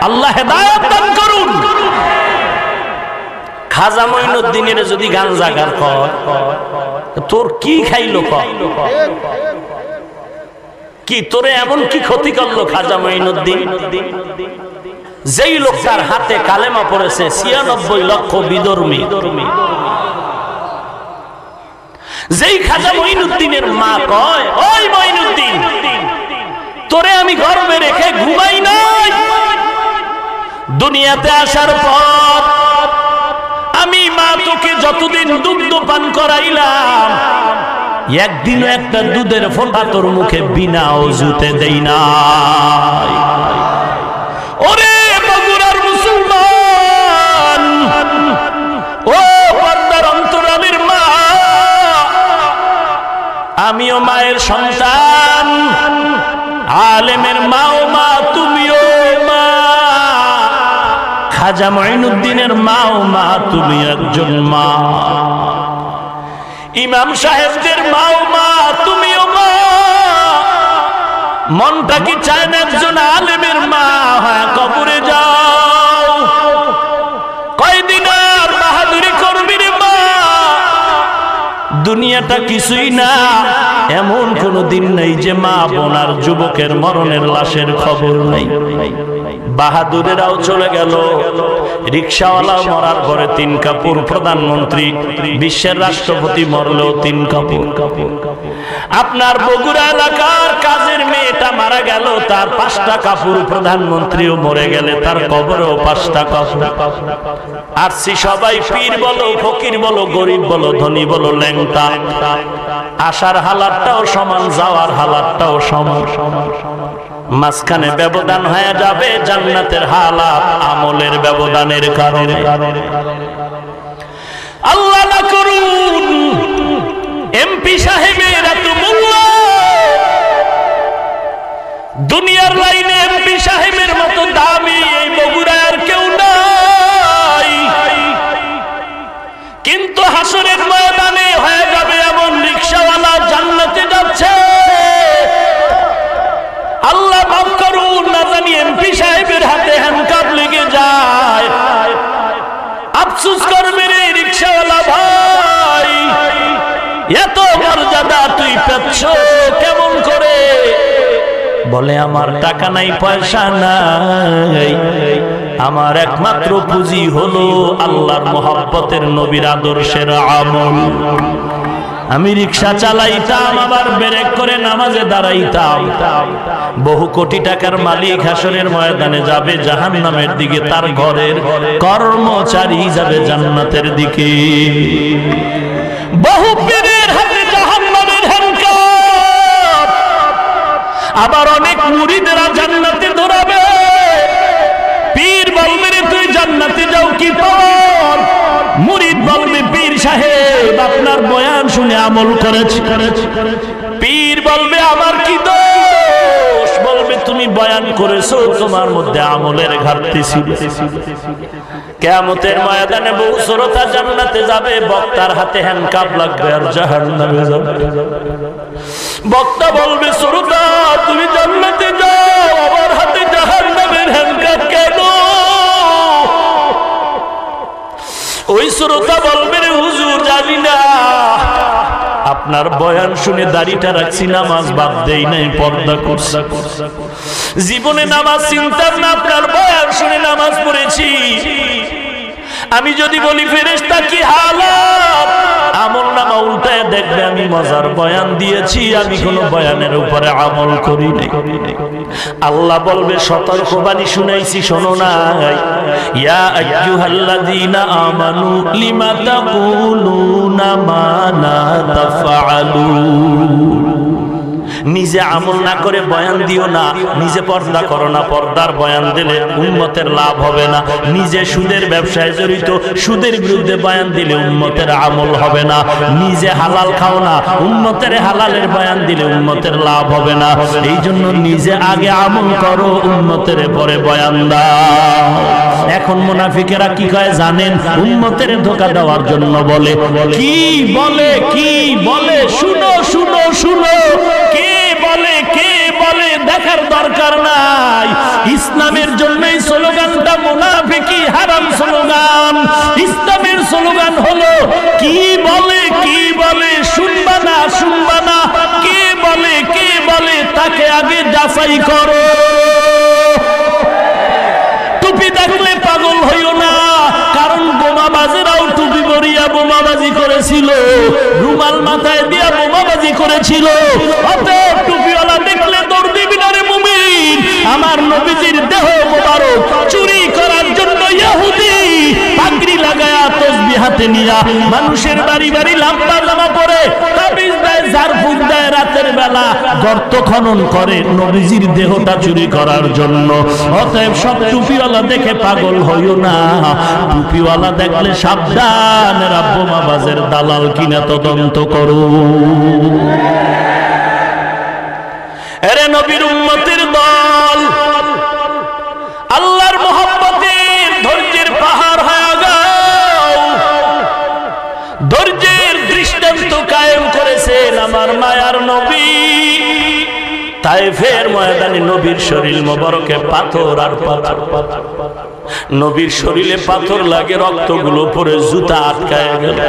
আল্লাহ হেদায়েত দান করুন খাজা মঈনুদ্দিনের যদি গাঞ্জাগার কর তোর কি খাইলো কি তোরে এমন কি ক্ষতি করলো খাজা মঈনুদ্দিন যেই লোকটার হাতে কালেমা পড়েছে 96 লক্ষ বিধর্মী যেই খাজা মঈনুদ্দিনের মা কয় ওই মঈনুদ্দিন তোরে আমি গর্বে রেখে ঘুমাই নাই দুনিয়াতে আসার পর আমি মা তোকে যতদিন দুগ্ধ পান করাইলাম একদিনও একটা দুধের ফোঁটা তোর মুখে বিনা ওযুতে দেই না ওরে বগুড়ার মুসলমান ও পর্দার অন্তরালের মা আমিও মায়ের সন্তান আলেমের মাও মা তুমিও মা খাজা মঈনুদ্দিনের মাও মা তুমি একজন মা ইমাম সাহেবদের মাও মা তুমিও মা মনটা কি চায় না একজন আলেমের মা হয় কবরে যাও কয়দিন আর বাহাদুরি করবি রে মা দুনিয়াটা কিছুই না, এমন কোনো দিন নেই যে মা বোন আর যুবকের মরণের লাশের খবর নেই। বাহাদুরেরাও চলে গেল, রিকশাওয়ালা মরার পরে 3 কাপড়, প্রধানমন্ত্রী বিশ্বের রাষ্ট্রপতি মরলেও 3 কাপড়। আপনার বগুড়া এলাকার কাজের মেয়েটা মারা গেল, তার 5টা কাপড়। প্রধানমন্ত্রীও মরে গেলে তার কবরেও 5টা কাপড়। আসছি সবাই, পীর বলো, ফকির বলো, গরিব বলো, ধনী বলো, ল্যাংটা, আসার হালাতটাও সমান, যাওয়ার হালাতটাও সমান। মাঝখানে ব্যবধান হয়ে যাবে জান্নাতের হালাত আমলের ব্যবধানের কারণে। আল্লাহ না করুন এমপি সাহেবের এত মূল্য, দুনিয়ার লাইনে এমপি সাহেবের মতো দামি এই বগুড়ার কেউ নাই, কিন্তু হাসরের ময়দানে হয়ে যাবে এমন রিকশাওয়ালা জান্নাতে যাচ্ছে। আল্লাহ মাফ করুন, না জানি এমপি সাহেবের হাতে হ্যান্ডকাপ লেগে যায়, আফসোস করবে রে রিকশাওয়ালা ভাই, এত মর্যাদা তুই পেচ্ছ কেমন করে? বলে আমার টাকা নাই, পয়সা নাই, আমার একমাত্র পুঁজি হলো আল্লাহর মহব্বতের, নবীর আদর্শের আমল। আমি রিকশা চালাইতাম, আবার ব্রেক করে নামাজে দাঁড়াইতাম। বহু কোটি টাকার মালিক হাসরের ময়দানে যাবে জাহান্নামের দিকে, তার ঘরের কর্মচারী যাবে জান্নাতের দিকে। বহু পীরের হাতে জাহান্নামের হ্যান্ডকাপ, আবার অনেক মুরিদেরা জান্নাতে দৌড়াবে। পীর বলবে রে তুই জান্নাতে যাও কি পাও? মুরিদ বলবে পীর সাহেব আপনার বয়ান শুনে আমল করেছি। পীর বলবে আমার কি দোষ? বলবে তুমি বয়ান করেছো, তোমার মধ্যে আমলের ঘাটতি ছিল। কিয়ামতের ময়দানে বহু শ্রোতা জান্নাতে যাবে, বক্তার হাতে হ্যান্ডকাপ লাগবে আর জাহান্নামে যাবে। বক্তা বলবে শ্রোতা তুমি জান্নাতে যাও, আমার হাতে জাহান্নামের হ্যান্ডকাপ কেন? ওই শ্রোতা বলবে রে হুজুর জানি না, আপনার বয়ান শুনে দাড়িটা রাখছি, নামাজ বাদ দেই নাই, পর্দা করছি, জীবনে নামাজ চিন্তাম না, আপনার বয়ান শুনে নামাজ পড়েছি। আমি যদি বলি ফেরেশতা কি হালাত, আমল নামা উল্টায় দেখবে আমি মজার বয়ান দিয়েছি, আমি কোনো বয়ানের উপরে আমল করি নাই। আল্লাহ বলবে সতর্কবাণী শুনাইছি, শোনো নাই? ইয়া আইয়ুহাল্লাযীনা আমানু লিমা তাকুলুনা মা লা তাফআলুন। নিজে আমল না করে বয়ান দিও না, নিজে পর্দা করো না, পর্দার বয়ান দিলে উম্মতের লাভ হবে না। নিজে সুদের ব্যবসায় জড়িত, সুদের বিরুদ্ধে বয়ান দিলে উম্মতের আমল হবে না। নিজে হালাল খাও না, উম্মতের হালালের বয়ান দিলে উম্মতের লাভ হবে না। এই জন্য নিজে আগে আমল করো, উম্মতের পরে বয়ান দাও। এখন মুনাফিকেরা কি কয় জানেন? উম্মতের ধোঁকা দেওয়ার জন্য বলে, কি বলে, কি বলে, শুনো শুনো শুনো, কে বলে দেখার দরকার নাই। ইসলামের জন্যই স্লোগানটা মুনাফিকি হারাম স্লোগান। ইসলামের স্লোগান হলো কি বলে, শুনবা না, শুনবা না, কে বলে তাকে আগে যাচাই করো। টুপি দেখলে পাগল হইও না, কারণ বোমাবাজেরাও টুপি পরিয়া বোমাবাজি করেছিল, রুমাল মাথায় দিয়া বোমাবাজি করেছিল। অতএব টুপিওয়ালা দেখলে দৌড় দিবি না রে মুমিন। আমার নবীজির দেহ মোবারক চুরি করার জন্য ইহুদি পাগড়ি লাগায়া তসবিহ হাতে নিয়া মানুষের বাড়ি বাড়ি লাম্বা জামা পরে তাবিজ দেয়, ঝাড়ফুঁক দেয়, রাতের বেলা গর্ত খনন করে নবীজির দেহটা চুরি করার জন্য। অতএব সব টুপিওয়ালা দেখে পাগল হইও না, টুপিওয়ালা দেখলে সাবধান, বোমাবাজের দালাল কিনা তদন্ত করো। এরে নবীর উম্মতের দল, আল্লাহর মহব্বতের ধৈর্যের পাহাড় হয়ে যাও। ধৈর্যের দৃষ্টান্ত কায়েম করেছেন আমার মায়ার নবী। তায়েফের ময়দানে নবীর শরীর মোবারকে পাথর আর পাথর, নবীর শরীরে পাথর লাগে, রক্তগুলো পরে জুতা আটকায় গেল।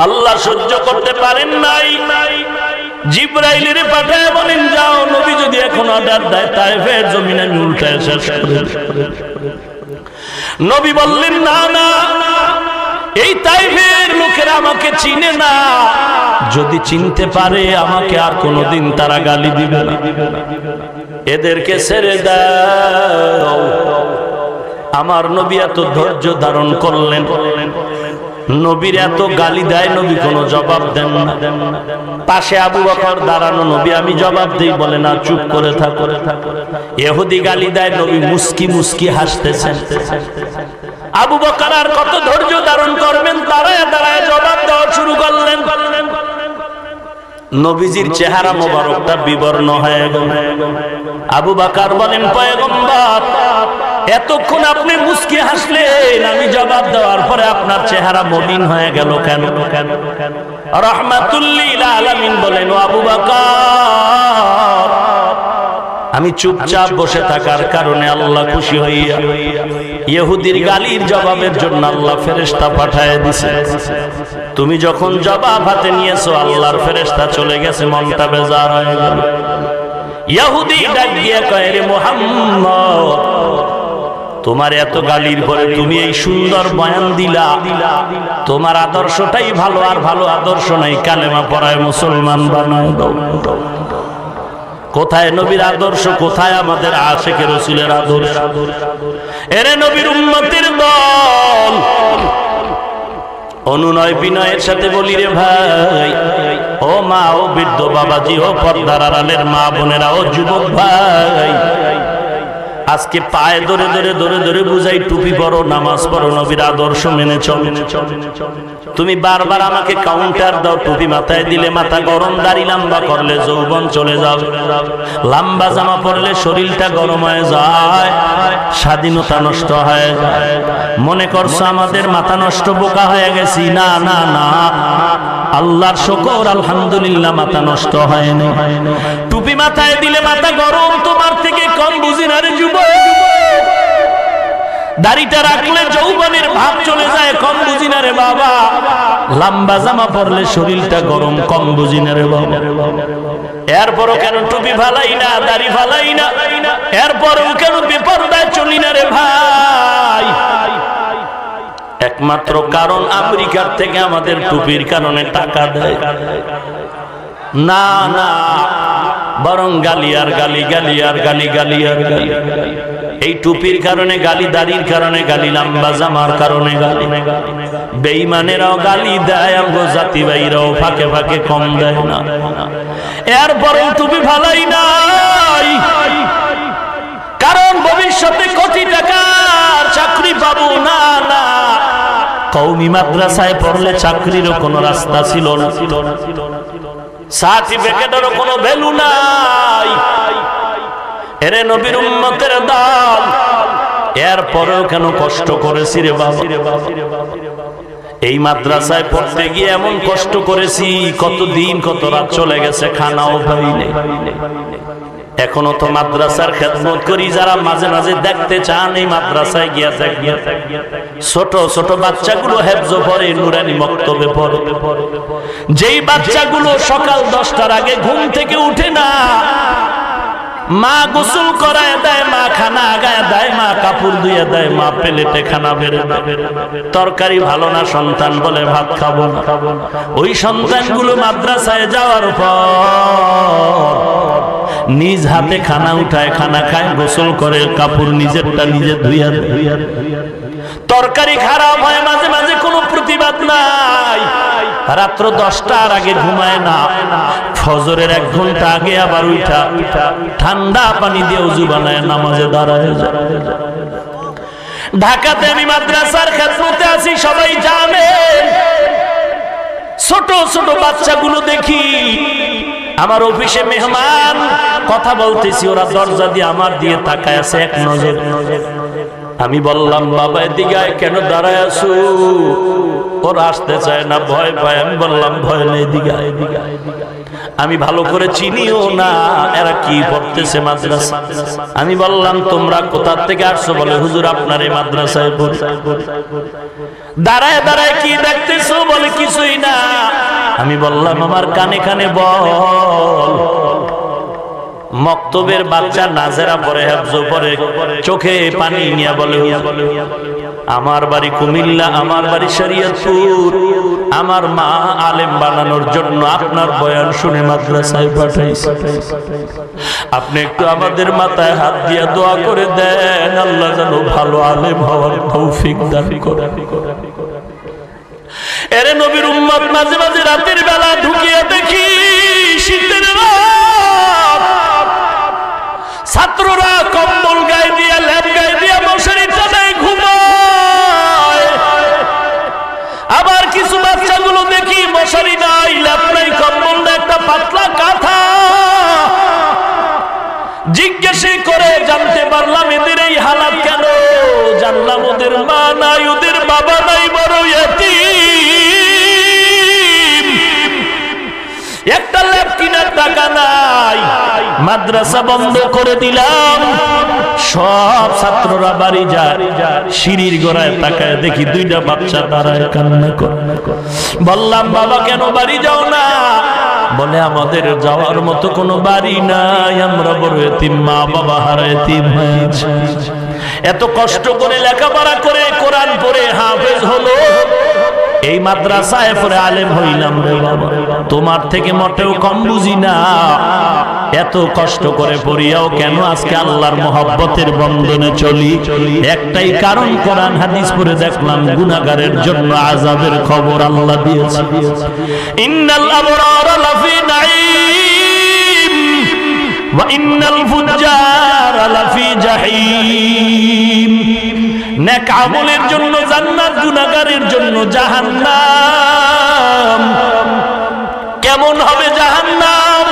আল্লাহ সহ্য করতে পারেন নাই, জিবরাইলের পাঠায় বলেন যাও, নবী যদি এখন অর্ডার দেয় তায়েফের জমিনে আমি উল্টায় শেষ করে দেব। নবী বললেন না না, এই তায়েফের লোকেরা আমাকে চিনে না, যদি চিনতে পারে আমাকে আর কোনোদিন তারা গালি দিবে না, এদেরকে ছেড়ে দাও। আমার নবী এত ধৈর্য ধারণ করলেন, নবীর এত গালি দেয়, নবী কোনো জবাব দেন না। পাশে আবু বকর দাঁড়ানো, নবী আমি জবাব দেই, বলে না চুপ করে থাকো। ইহুদি গালি দেয়, নবী মুস্কি মুস্কি হাসতেছেন। আবু বকর আর কত ধৈর্য ধারণ করবেন, দাঁড়ায় দাঁড়ায় জবাব দেওয়া শুরু করলেন। নবীজির চেহারা মোবারকটা বিবর্ণ হয়ে গেল। আবু বকর বলেন পয়গম্বর, এতক্ষণ আপনি মুস্কি হাসলেন, আমি জবাব দেওয়ার পরে আপনার চেহারা মলিন হয়ে গেল কেন? রাহমাতুল লিল আলামিন বলেন, আবু বকর, আমি চুপচাপ বসে থাকার কারণে আল্লাহ খুশি হইয়া ইহুদির গালির জবাবের জন্য আল্লাহ ফেরেশতা পাঠায় দিয়েছে। তুমি যখন জবাব হাতে নিয়েছো, আল্লাহর ফেরেশতা চলে গেছে, মনটা বেজার হয়ে গেল। ইহুদি ডাক দিয়ে কয়, রে মুহাম্মদ, তোমার এত গালির পরে তুমি এই সুন্দর বয়ান দিলা, তোমার আদর্শটাই ভালো, আর ভালো আদর্শ নাই, কালেমা পড়ায় মুসলমান বানায় দাও। কোথায় নবীর আদর্শ, কোথায় আমাদের আশিকে রাসূলের আদর্শ? এরে নবীর উম্মতের দল, অনুনয় বিনয়ের সাথে বলি রে ভাই, ও মা, ও বৃদ্ধ বাবাজি, ও পর্দার আড়ালের মা বোনেরা, ও যুবক ভাই, আজকে পায়ে ধরে ধরে ধরে ধরে বুঝাই, টুপি পরো, নামাজ পড়ো, নবীর আদর্শ মেনে চলো। তুমি বারবার আমাকে কাউন্টার দাও, টুপি মাথায় দিলে মাথা গরম, দাড়ি লম্বা করলে যৌবন চলে যাবে, লম্বা জামা পরলে শরীরটা গরম হয়ে যায়, স্বাধীনতা নষ্ট হয়ে যায়। মনে করছো আমাদের মাথা নষ্ট, বোকা হয়ে গেছি? না না না, আল্লাহর শুকর, আলহামদুলিল্লাহ, মাথা নষ্ট হয়নি। টুপি মাথায় দিলে মাথা গরম, তোমার থেকে কম বুঝি না রে যুবক। দাড়িটা রাখলে যৌবনের ভাব চলে যায়, কম বুঝি না রে বাবা। লম্বা জামা পরলে শরীরটা গরম, কম বুঝি না রে বাবা। এরপরও কেন টুপি ফালাই না, দাড়ি ফালাই না, এরপরও কেন বেপরদায় চলি না রে ভাই? একমাত্র কারণ আমেরিকার থেকে আমাদের টুপির কারণে টাকা দেয় না, না, বরং গালি আর গালি, গালি আর গালি, গালি আর গালি। এই টুপির কারণে গালি, দাড়ির কারণে গালি, লম্বা জামার কারণে গালি। বেঈমানেরাও গালি দেয়, আমগো জাতি ভাইরাও ফাঁকে ফাঁকে কম দেয় না। এরপরেও টুপি ফালাই নাই, কারণ ভবিষ্যতে কোটি টাকার চাকরি পাবো না। না, কওমি মাদ্রাসায় পড়লে চাকরিরও কোনো রাস্তা ছিল না, সার্টিফিকেটেরও কোনো ভ্যালু নাই। এরে নবীর উম্মতের দল, এরপরেও কেন কষ্ট করেছি রে বাবা? এই মাদ্রাসায় পড়তে গিয়ে এমন কষ্ট করেছি, কত দিন কত রাত চলে গেছে, খানাও পাই নাই। এখনো তো মাদ্রাসার খেদমত করি। যারা মাঝে মাঝে দেখতে চান, এই মাদ্রাসায় গিয়া দেখবেন, ছোট ছোট বাচ্চাগুলো হেফজ পড়ে, নুরানি মক্তবে পড়ে। যেই বাচ্চাগুলো সকাল 10টার আগে ঘুম থেকে উঠে না, মা গোসল করায় দেয়, মা খানা আগায় দেয়, মা কাপড় ধুয়ে দেয়, মা প্লেটে খানা বেড়ে দেয়। তরকারি ভালো না, সন্তান বলে ভাত খাবো না। ওই সন্তানগুলো মাদ্রাসায় যাওয়ার পর নিজ হাতে খানা উঠায়, খানা খায়, গোসল করে, কাপড় নিজেরটা নিজে ধুইয়া ধুইয়া। তরকারি খারাপ হয়, মাঝে মাঝে কোনো প্রতিবাদ নাই। রাত্র 10টার আগে ঘুমায় না, ফজরের 1 ঘন্টা আগে আবার উঠা ঠান্ডা পানি দিয়ে ওযু বানায় নামাজে দাঁড়ায় যায়। ঢাকাতে আমি মাদ্রাসার খেদমতে আছি, সবাই জানেন। ছোট ছোট বাচ্চাগুলো দেখি, আমার অফিসে মেহমান, কথা বলতেছি, ওরা দরজা দিয়ে আমার দিয়ে তাকায় আছে এক নজর। আমি বললাম, বাবা এদিকে কেন দাঁড়ায় আছো? ওরা আসতে চায় না, ভয় পায়। আমি বললাম, ভয় নেই, এদিকে। আমি ভালো করে চিনিও না এরা কি পড়তেছে মাদ্রাসা। আমি বললাম তোমরা কোথা থেকে আসছো? বলে হুজুর আপনার এই মাদ্রাসায় পড়ি। দাঁড়ায় দাঁড়ায় কি দেখতেছো? বলে কিছুই না। আমি বললাম আমার কানে কানে বল। মক্তবের বাচ্চা নাজেরা পড়ে, হেফজ পড়ে, চোখে পানি নিয়ে বলে আমার বাড়ি কুমিল্লা, আমার বাড়ি শরীয়তপুর, আমার মা আলেম বানানোর জন্য আপনার বয়ান শুনে মাদ্রাসায় পাঠাইছে। আপনি একটু আমাদের মাথায় হাত দিয়ে দোয়া করে দেন, আল্লাহ যেন ভালো আলেম হওয়ার তৌফিক দান করেন। এরে নবীর উম্মত, মাঝে মাঝে রাতের বেলা ঢুকিয়ে দেখি শীতের রাত, ছাত্ররা কম্বল গায়ে দিয়ে, ল্যাপ গায়ে দিয়ে মশারি টানায় ঘুমায়। আবার কিছু বাচ্চাগুলো দেখি মশারি নাই, ল্যাপ নাই, কম্বল নাই, একটা পাতলা কাঁথা। জিজ্ঞেসে করে জানতে পারলাম এদের এই হালাত কেন। জানলাম ওদের মা নাই, ওদের বাবা নাই, বড় ইয়াতীম, একটা ল্যাপ কিনার টাকা নাই। মাদ্রাসা বন্ধ করে দিলাম, সব ছাত্ররা বাড়ি যায়। সিঁড়ির গোড়ায় তাকায় দেখি দুইটা বাচ্চা দাঁড়ায় কান্না করে। বললাম বাবা কেন বাড়ি যাও না? বলে আমাদের যাওয়ার মতো কোনো বাড়ি নাই, আমরা বড় এতিম, মা বাবা হারা এতিম হয়েছে। এত কষ্ট করে লেখাপড়া করে কোরআন পড়ে হাফেজ হলো, এই মাদ্রাসায় পড়ে আলেম হইলাম রে বাবা। তোমার থেকে মোটেও কম বুঝি না। এত কষ্ট করে পড়িয়াও কেন আজকে আল্লাহর মহব্বতের বন্ধনে চলি? একটাই কারণ, কোরআন হাদিস পড়ে দেখলাম গুনাহগারের জন্য আযাবের খবর আল্লাহ দিয়েছে। ইন্নাল আবরারা লাফি নাঈম ওয়া ইন্নাল ফুজ্জারা লাফি জাহিম। নেক আমলের জন্য জান্নাত, গুনাহগারের জন্য জাহান্নাম। কেমন হবে জাহান্নাম?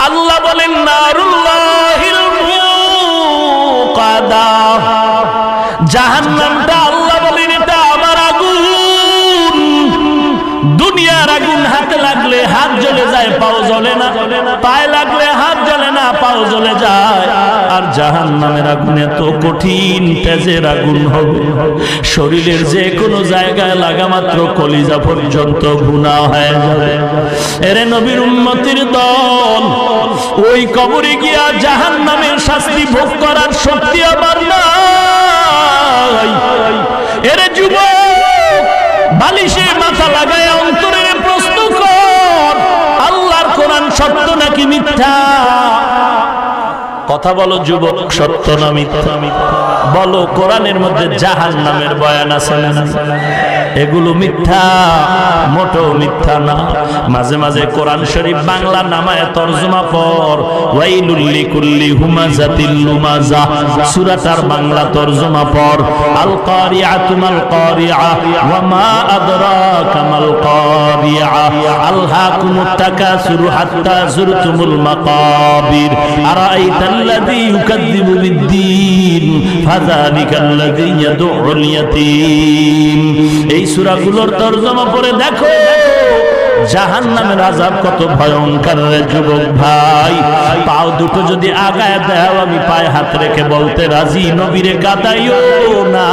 আল্লাহ বলেন নারুল্লাহিল মুকাদা। জাহান্নামটা আল্লাহ বলেন এটা আমার আগুন। দুনিয়ার আগুন হাতে লাগলে হাত জ্বলে যায়, পাও জ্বলে না, পায়ে লাগলে হাত জ্বলে না, পাও জ্বলে যায়। আর জাহান্নামের আগুন এত কঠিন, তেজের আগুন হবে, শরীরের যে কোনো জায়গায় লাগা মাত্র কলিজা পর্যন্ত গুনাহ হয়ে যাবে। এরে নবীর উম্মতের দল, ওই কবরে গিয়া জাহান্নামের শাস্তি ভোগ করার শক্তি আমার নাই। এরে যুবক, বালিশে মাথা লাগায় অন্তরের প্রশ্ন কর, আল্লাহর কোরআন সত্য নাকি মিথ্যা? কথা বলো যুবক, সত্য না মিথ্যা? বলো, কোরআনের মধ্যে জাহান্নামের বয়ান আছে না? এগুলো মিথ্যা, মোটেও মিথ্যা না। মাঝে মাঝে কোরআন শরীফ বাংলা নামায় তরজমা পড়, ওয়াইলুল লিকুল্লি হুমাযাতিল লুমাযা, সূরাটার বাংলা তরজমা পড়। আল কারিআতু মাল কারিআ ওয়া মা আদরাকা মাল কারিআ, আলহাকুমুত তাকাসুরু হাত্তা যুরতুমুল মাকাবির, আরাআইতাল্লাযী ইউকাযযিবু বিদ্দীন ফাযালিকাল্লাযী ইয়াদউল ইয়াতীম। এই সূরাগুলোর তরজমা পড়ে দেখো জাহান্নামের আযাব কত ভয়ঙ্কর রে যুবক ভাই। পাও দুটো যদি আগায় দাও, আমি পায়ে হাত রেখে বলতে রাজি, নবীরে কাঁদাইও না।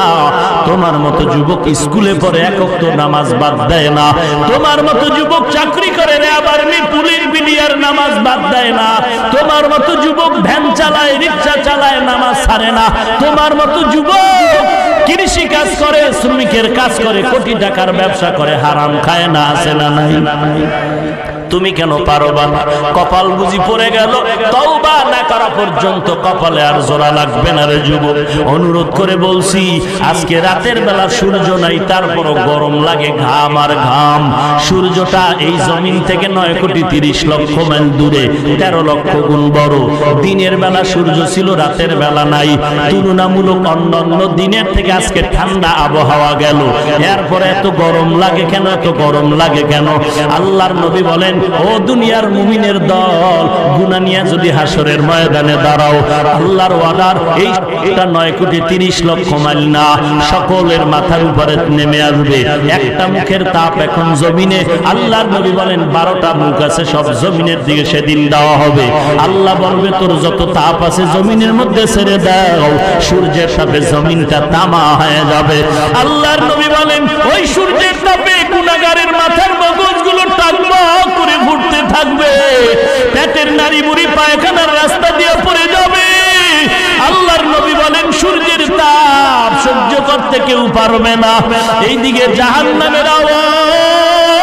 তোমার মতো যুবক স্কুলে পড়ে এক ওয়াক্ত নামাজ বাদ দেয় না। তোমার মতো যুবক চাকরি করে রে, আবার পুলিশ বিডিআর নামাজ বাদ দেয় না। তোমার মতো যুবক ভ্যান চালায়, রিকশা চালায়, নামাজ ছাড়ে না। তোমার মতো যুবক কৃষি কাজ করে, শ্রমিকের কাজ করে, কোটি টাকার ব্যবসা করে, হারাম খায় না, আছে না নাই? তুমি কেন পারবা না? কপাল বুঝি পড়ে গেল, তওবা না করা পর্যন্ত কপালে আর জোড়া লাগবে না রে যুবক। অনুরোধ করে বলছি, আজকে রাতের বেলা সূর্য নাই, তারপরও গরম লাগে, ঘাম আর ঘাম। সূর্যটা এই জমিন থেকে 9,30,00,000 মাইল দূরে, 13 লক্ষ গুণ বড়। দিনের বেলা সূর্য ছিল, রাতের বেলা নাই। তুলনামূলক অন্যান্য দিনের থেকে আজকে ঠান্ডা আবহাওয়া গেল, এরপরে এত গরম লাগে কেন? এত গরম লাগে কেন? আল্লাহর নবী বলেন ও দুনিয়ার মুমিনের দল, গুনাহ নিয়ে যদি হাসরের ময়দানে দাঁড়াও, আল্লাহর ওয়াদার এইটা 9,30,00,000 মাইল না, সকলের মাথার উপরে নেমে আসবে একটা মুখের তাপ। এখন জমিনে আল্লাহর নবী বলেন 12টা মুখ আছে, সব জমিনের দিকে সেদিন দেওয়া হবে। আল্লাহ বলবে তোর যত তাপ আছে জমিনের মধ্যে ছেড়ে দাও, সূর্যের সাথে জমিনটা তামা হয়ে যাবে। আল্লাহর নবী বলেন ওই সূর্যের তাপে গুনাহগারের মাথার মগজগুলো টাকবাক করে ফুটতে থাকবে, পেটের নাড়ি বুড়ি পায়খানার রাস্তা দিয়ে পড়ে যাবে। আল্লাহর নবী বলেন সূর্যের তাপ সহ্য করতে কেউ পারবে না। এইদিকে জাহান্নামের আওয়াজ,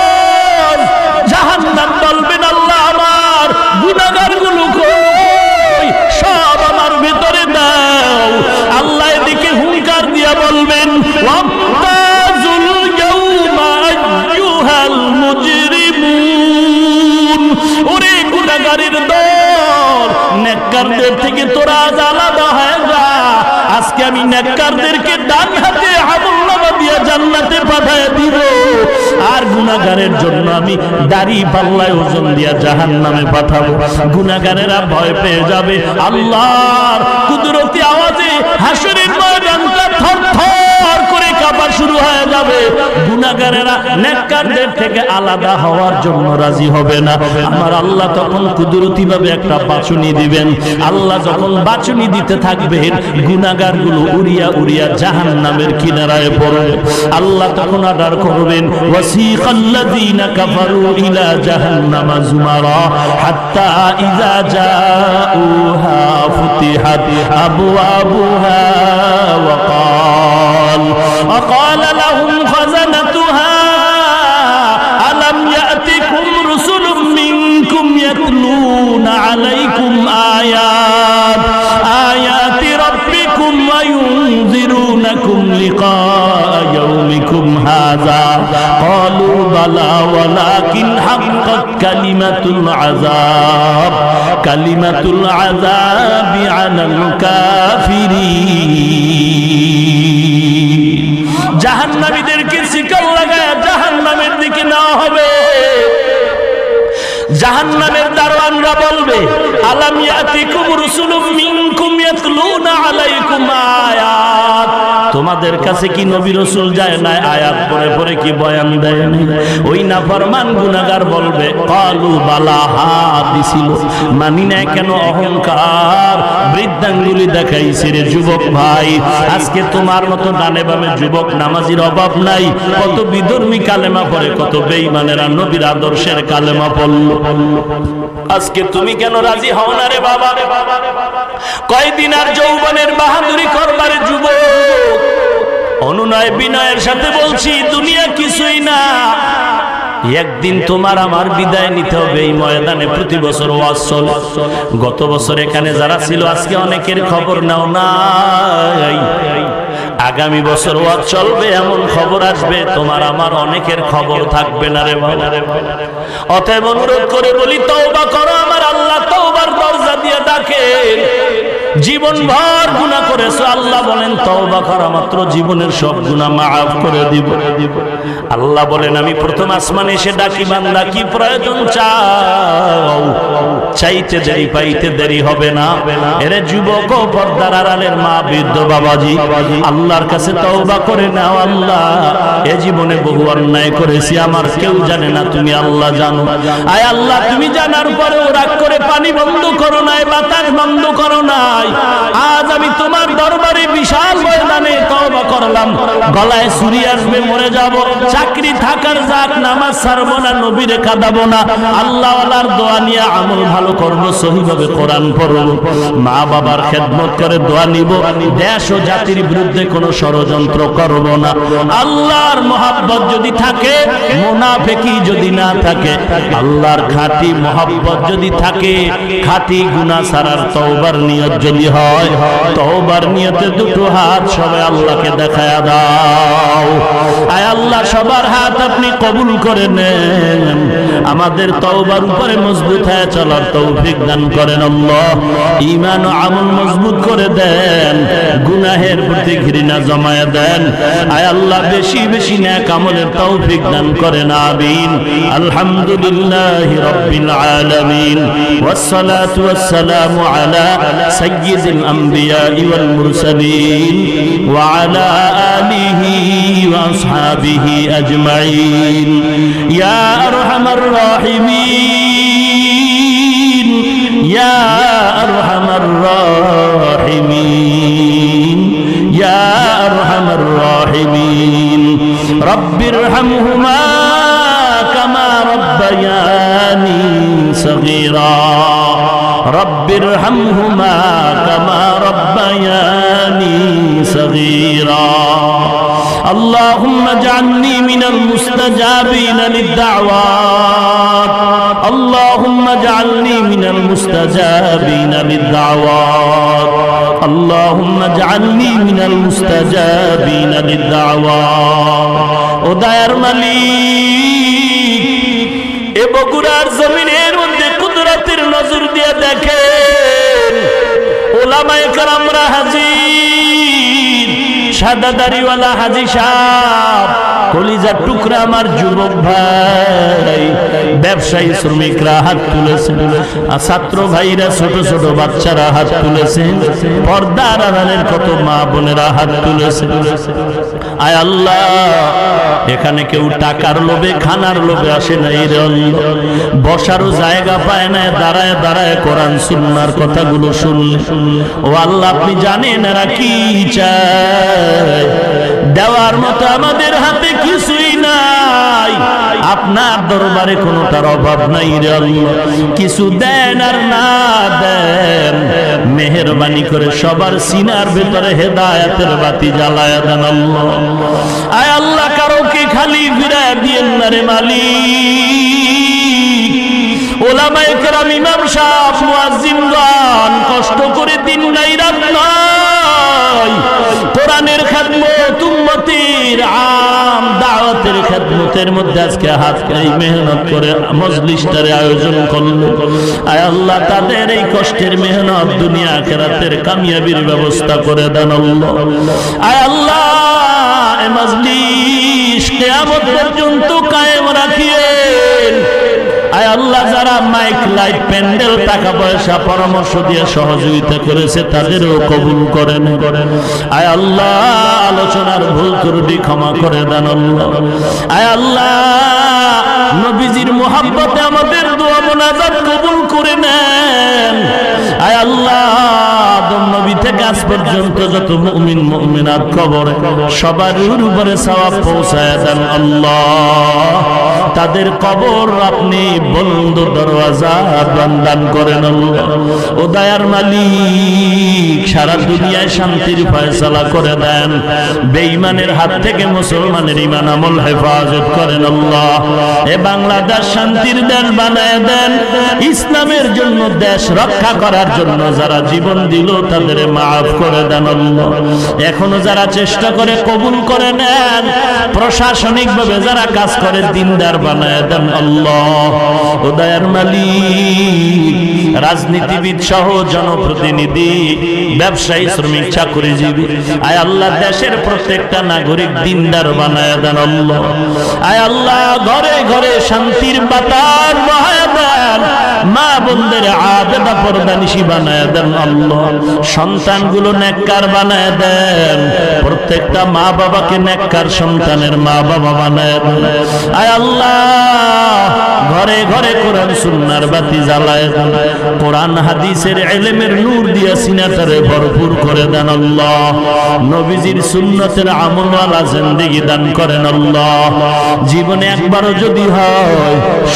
জাহান্নাম বলবেন আল্লাহ আমার গুনাহগারগুলো কই, সব আমার ভিতরে দাও। আল্লাহ এদিকে হুঙ্কার দিয়া বলবেন ওয়ামতাজুল ইয়াউমা আইয়ুহাল মুজরিমুন, ওরে গুনাহগারের দল, নেককারদের থেকে তোরা আজ আলাদা হয়ে যা। আজকে আমি নেককারদেরকে ডান হাতে আমলনামা দিয়ে জান্নাতে পাঠিয়ে দিব, আর গুনাহগারের জন্য আমি দাড়ি পাল্লায় ওজন দিয়া জাহান্নামে পাঠাবো। গুনাহগারেরা ভয় পেয়ে যাবে, আল্লাহর কুদরতি আওয়াজে হাসরের ময়দানটা থরথর করে কাঁপা শুরু হয়ে যাবে। গুনাহগারেরা নেককারদের থেকে আলাদা হওয়ার জন্য রাজি হবে না। আমার আল্লাহ তখন কুদরতি ভাবে একটা বাছুনি দিবেন। আল্লাহ যখন বাছুনি দিতে থাকবেন, গুনাহগারগুলো উড়িয়া উড়িয়া জাহান্নামের কিনারায় পড়বে। আল্লাহ তখন অর্ডার করবেন ওয়াসিকাল্লাযীনা কাফারু ইলা জাহান্নামা যুমারা হাত্তা ইযা জাউহা ফুতিহাত আবওয়াবুহা وقال لهم خزنتها ألم يأتكم رسل منكم يتلون عليكم آيات ربكم وينذرونكم لقاء يومكم هذا قالوا بلى ولكن حقت كلمة العذاب على الكافرين। জাহান্নামীদেরকে শিকল লাগায় জাহান্নামের দিকে নেওয়া হবে। জাহান্নামের দারোয়ানরা বলবে আলাম ইয়াতিকুম রাসূলুম মিনকুম ইয়াতলুনা আলাইকুম আয়াত, তোমাদের কাছে কি নবী রাসূল যায় না আয়াত পড়ে পড়ে কি বয়ান দেয় না? ওই নাফরমান গুনাহগার বলবে ক্বালু বালা, হা দিছিল, মানি না কেন? অহংকার বৃদ্ধাঙ্গুলি দেখাইছে রে যুবক ভাই। আজকে তোমার মতো ডানে বামে যুবক নামাজির অভাব নাই, কত বিধর্মী কালেমা পড়ে, কত বেঈমানেরা নবীর আদর্শের কালেমা পড়ল। আজকে তুমি কেন রাজি হও না রে বাবা? কয়দিন আর যৌবনের বাহাদুরি করবারে যুবক? অনুনয় বিনয়ের সাথে বলছি, দুনিয়া কিছুই না। একদিন তোমার আমার বিদায় নিতে হবে এই ময়দানে। প্রতি বছর ওয়াজ চলে, গত বছর এখানে যারা ছিল আজকে অনেকের খবর নাও নাই। আগামী বছর ওয়াজ চলবে, এমন খবর আসবে তোমার আমার অনেকের খবর থাকবে না রে বাবা। অতএব অনুরোধ করে বলি, তওবা করো, আমার আল্লাহ তওবার দরজা দিয়ে ডাকেন। জীবন ভর গুনাহ করেছো, আল্লাহ বলেন তওবা করা মাত্র জীবনের সব গুনাহ মাফ করে দিব। আল্লাহ বলেন আমি প্রথম আসমানে এসে ডাকি, বান্দা কি প্রয়োজন চাও, চাইতে দেরি পাইতে দেরি হবে না। এরে যুবক ও পর্দার আড়ালের মা, বৃদ্ধ বাবাজি, আল্লাহর কাছে তওবা করে নাও। আল্লাহ এ জীবনে বহু অন্যায় করেছি, আমার কেউ জানে না, তুমি আল্লাহ জানো। আয় আল্লাহ, তুমি জানার পরেও রাগ করে পানি বন্ধ করো নাই, বাতাস বন্ধ করো নাই। আজ আমি তোমার দরবারে বিশাল ময়দানে তওবা করলাম। গলায় ছুরি আসবে, মরে যাব, চাকরি থাকার যাক, নামাজ ছাড়বো না, নবীরে কাঁদাবো না, আল্লাহ ওয়ালার দোয়া নিয়ে আমল ভালো করবো, সহিভাবে কোরআন পড়বো, মা বাবার খেদমত করে দোয়া নিব, দেশ ও জাতির বিরুদ্ধে কোনো ষড়যন্ত্র করব না। আল্লাহর মহব্বত যদি থাকে, মুনাফিকি যদি না থাকে, আল্লাহর খাঁটি মহব্বত যদি থাকে, খাঁটি গুনাহ ছাড়ার তওবার নিয়ত যদি হয়, তওবার নিয়তে দুটো হাত সবাই আল্লাহকে দেখায়া দাও। আয় আল্লাহ আল্লাহ সবার হাত আপনি কবুল করে নেন, আমাদের তওবার উপরে মজবুত হয়ে চলার তৌফিক দান করেন আল্লাহ। ঈমান ও আমল মজবুত করে দেন, গুনাহের প্রতি ঘৃণা জমায়ে দেন। আয় আল্লাহ বেশি বেশি নেক আমলের তৌফিক দান করেন, আমিন। আলহামদুলিল্লাহি রাব্বিল আলামিন, ওয়াসসালাতু ওয়াসসালামু আলা সাইয়্যিদিল আমবিয়া ওয়াল মুরসালিন ওয়া আলা আলিহি ওয়া আসহাবিহি আজমাইন। ইয়া আরহামার রাহিমিন, ইয়া আরহামার রাহিমিন, ইয়া আরহামার রাহিমিন। রব্বিরহামহুমা কামা রব্বায়ানি সগীরা, রব্বিরহামহুমা কামা রব্বায়ানি সগীরা। اللهم اجعلني من المستجابين للدعوات، اللهم اجعلني من المستجابين للدعوات، اللهم اجعلني من المستجابين للدعوات। ও দয়ার মালিক, এ বগুড়ার জমিনের মধ্যে কুদরতের নজর দিয়ে দেখেন, ওলামায়ে কেরামরা হাজির, সাদা দাড়িওয়ালা হাজী সাহেব, কলিজার টুকরা আমার যুবক ভাই, ব্যবসায়ী শ্রমিকরা হাত তুলেছে, আর ছাত্র ভাইরা ছোট ছোট বাচ্চারা হাত তুলেছে, পর্দার আড়ালের কত মা বোনেরা হাত তুলেছে। আয় আল্লাহ, এখানে কেউ টাকার লোভে খানার লোভে আসে না, বসারও জায়গা পায় না, দাঁড়ায় দাঁড়ায় কোরআন সুন্নাহর কথাগুলো শুনলে। ও আল্লাহ, আপনি জানেন এরা কি চায়, দেওয়ার মতো আমাদের হাতে কিছুই নাই, আপনার দরবারে কোনোটার অভাব নাই রে আল্লাহ। কিছু দেন আর না দেন, মেহেরবানি করে সবার সিনার ভেতরে হেদায়েতের বাতি জ্বালায়া দেন আল্লাহ। আয় আল্লাহ, কারোকে খালি ফিরায় দিয়েন না রে মালিক। ওলামায়ে কেরাম, ইমাম সাহেব, মুয়াজ্জিনগণ কষ্ট করে দিন নাই রাত নাই কোরআনের খেদমত, উম্মতের আম দাওয়াতের খেদমতের মধ্যে আজকে হাত খাই মেহনত করে মজলিসটারে আয়োজন করলো। আয় আল্লাহ, তাদের এই কষ্টের মেহনত দুনিয়া আখিরাতের কামিয়াবির ব্যবস্থা করে দেন আল্লাহ। আয় আল্লাহ, এই মজলিস কিয়ামত পর্যন্ত কায়েম রাখিয়েন। আয় আল্লাহ, যারা মাইক লাইট প্যান্ডেল টাকা পয়সা পরামর্শ দিয়ে সহযোগিতা করেছে তাদেরও কবুল করেন। আয় আল্লাহ, আলোচনার ভুল ত্রুটি ক্ষমা করে দেন আল্লাহ। আয় আল্লাহ, নবীজির মুহাব্বতে আমাদের দোয়া মোনাজাত কবুল করে নেন। আয় আল্লাহ, আদম নবী থেকে আজ পর্যন্ত যত মুমিন মুমিনাত কবরে সবার উপরে সওয়াব পৌঁছায় দেন আল্লাহ। তাদের কবর আপনি বন্ধ দরওয়াজা দান করেন আল্লাহ। ও দয়ার মালিক, সারা দুনিয়ায় শান্তির ফয়সালা করে দেন, বেঈমানের হাত থেকে মুসলমানের ঈমান আমল হেফাজত করেন আল্লাহ। এ বাংলাদেশ শান্তির দেশ বানায় দেন, ইসলামের জন্য দেশ রক্ষা করার জন্য যারা জীবন দিল তাদের মাফ করে দেন আল্লাহ। এখনো যারা চেষ্টা করে কবুল করে নেন, প্রশাসনিকভাবে যারা কাজ করে দিনদার বানায় দেন আল্লাহ। ও দয়ার মালিক, রাজনীতিবিদ সহ জনপ্রতিনিধি, ব্যবসায়ী, শ্রমিক, চাকরিজীবী, আয় আল্লাহ, দেশের প্রত্যেকটা নাগরিক দিনদার বানায় দেন আল্লাহ। আয় আল্লাহ, ঘরে ঘরে শান্তির বাতাস বহায় দেন, মা বোনদের আবেদা পর্দানিশী বানায় দেন আল্লাহ। সন্তানগুলো নেককার বানায় দেন, প্রত্যেকটা মা বাবাকে নেককার সন্তানের মা বাবা বানায় দেন। আয় আল্লাহ, ঘরে ঘরে কোরআন সুন্নাহর বাতি জ্বালায় দেন, কোরআন হাদিসের ইলমের নূর দিয়া সিনাটারে ভরপুর করে দেন আল্লাহ। নবীজির সুন্নতের আমলওয়ালা জিন্দেগি দান করেন আল্লাহ। জীবনে একবারও যদি হয়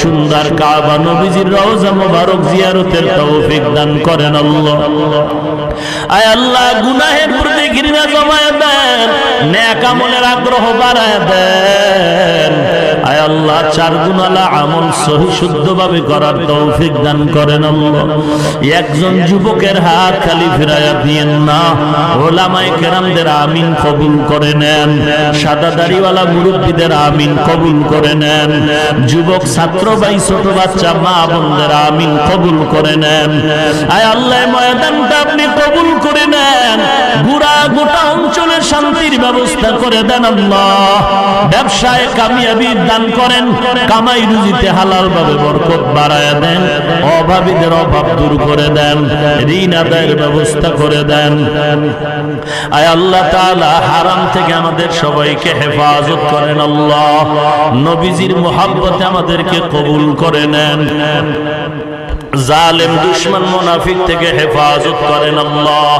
সুন্দর কাবা নবীজির রওজা মুবারক জিয়ারতের তৌফিক দান করেন আল্লাহ। আয় আল্লাহ, গুনাহের প্রতি ঘৃণা জমায় দেন, নেক আমলের আগ্রহ বাড়ায় দেন। আয় আয় আল্লাহ 4 গুণালা আমল সহি শুদ্ধভাবে করার তৌফিক দান করেন আল্লাহ। একজন যুবকের হাত খালি ফিরায়া দিয়েন না, ওলামায়ে কেরামদের আমিন কবুল করে নেন, সাদা দাড়িওয়ালা মুরব্বীদের আমিন কবুল করে নেন, যুবক ছাত্র ভাই ছোট বাচ্চা মা বোনদের আমিন কবুল করে নেন। আয় আল্লাহ ময়দানটা আপনি কবুল করে নেন, গোটা অঞ্চলে শান্তির ব্যবস্থা করে দেন আল্লাহ। ব্যবসায় কামিয়াবি দান করেন, কামাই রুজিতে হালাল ভাবে বরকত বাড়ায় দেন, অভাবীদের অভাব দূর করে দেন, ঋণ আদায়ের ব্যবস্থা করে দেন। আয় আল্লাহ তাআলা হারাম থেকে আমাদের সবাইকে হেফাজত করেন আল্লাহ। নবীজির মুহাব্বতে আমাদেরকে কবুল করে নেন, জালেম দুশমন মুনাফিক থেকে হেফাজত করেন আল্লাহ।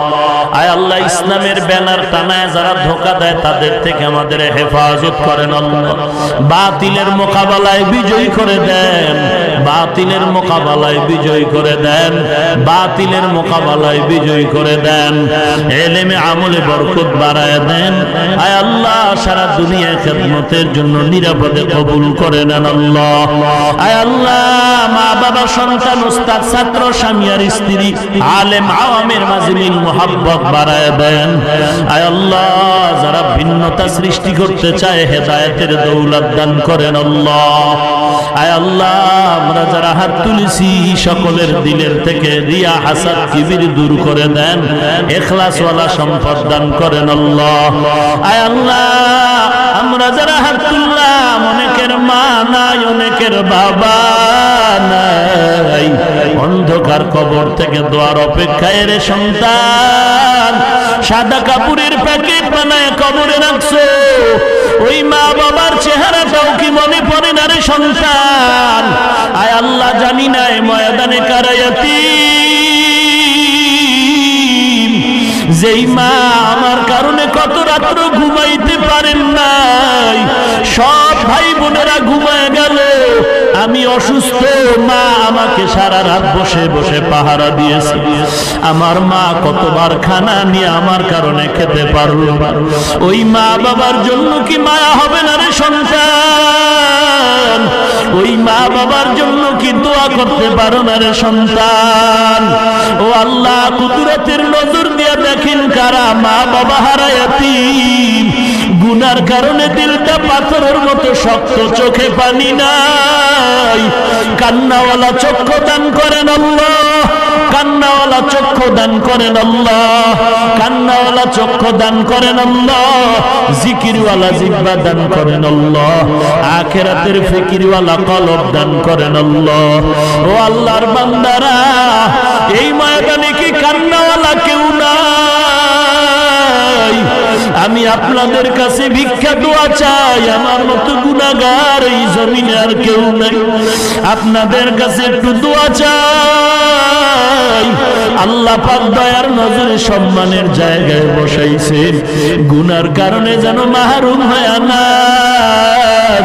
আয় আল্লাহ ইসলামের ব্যানার টানায় যারা ধোঁকা দেয় তাদের থেকে আমাদের হেফাজত করেন আল্লাহ। বাতিলের মোকাবেলায় বিজয়ী করে দেন, বাতিলের মোকাবেলায় বিজয়ী করে দেন, বাতিলের মোকাবেলায় বিজয়ী করে দেন, ইলমে আমলে বরকত বাড়ায় দেন। আয় আল্লাহ সারা দুনিয়ার খেদমতের জন্য নিরাপদে কবুল করে নেন আল্লাহ। আয় আল্লাহ মা বাবা সন্তান উস্তাদ ছাত্র স্বামী আর স্ত্রী আলেম আওয়ামের মাঝে মিল মুহাব্বত বাড়ায় দেন। আয় আল্লাহ যারা ভিন্নতা সৃষ্টি করতে চায় হেদায়েতের দৌলত দান করেন আল্লাহ। আয় আল্লাহ আমরা যারা হাত তুলেছি সকলের দিলের থেকে রিয়া হাসাদ কিবির দূর করে দেন, ইখলাসওয়ালা সম্পদ দান করেন আল্লাহ। আয় আল্লাহ আমরা যারা হাত তুললাম অনেকের মা নাই, অনেকের বাবা নাই, অন্ধকার কবর থেকে দোয়ার অপেক্ষায় রে সন্তান সাদা কাপড়ের প্যাকেট বানায় কবরে রাখছো, ওই মা বাবার চেহারাটাও কি মনে পড়ে না রে সন্তান? আয় আল্লাহ জানি না এই ময়দানে কারায়াতি যেই মা আমার কারণে কত রাত্র ঘুমাইতে পারেন নাই, সব ভাই বোনেরা ঘুমায় গেল, আমি অসুস্থ, মা আমাকে সারা রাত বসে বসে পাহারা দিয়েছে, আমার মা কতবার খানা নিয়ে আমার কারণে খেতে পারলো, ওই মা বাবার জন্য কি মায়া হবে না রে সন্তান? ওই মা বাবার জন্য কি দোয়া করতে পারো না রে সন্তান? ও আল্লাহ কুদরতের নজর দিয়ে দেখেন কারা মা বাবা হারায়াতি, গুনার কারণে দিলটা পাথরের মতো শক্ত, চোখে পানি নাই, কান্নাওয়ালা চক্ষু দান করেন আল্লাহ, কান্নাওয়ালা চক্ষু দান করেন আল্লাহ, কান্নাওয়ালা চক্ষু দান করেন আল্লাহ, জিকিরওয়ালা জিহ্বা দান করেন আল্লাহ, আখিরাতের ফিকিরওয়ালা কলব দান করেন আল্লাহ। ও আল্লাহর বান্দারা এই ময়দানে কি কান্নাওয়ালা কেউ নাই? আমি আপনাদের কাছে ভিক্ষা দোয়া চাই, আমার মতো গুনাহগার এই জমিনে আর কেউ নাই, আপনাদের কাছে একটু দোয়া চাই। আল্লাহ পাক দয়ার নজরে সম্মানের জায়গায় বসাইছেন, গুনার কারণে যেন মাহরুম হয় না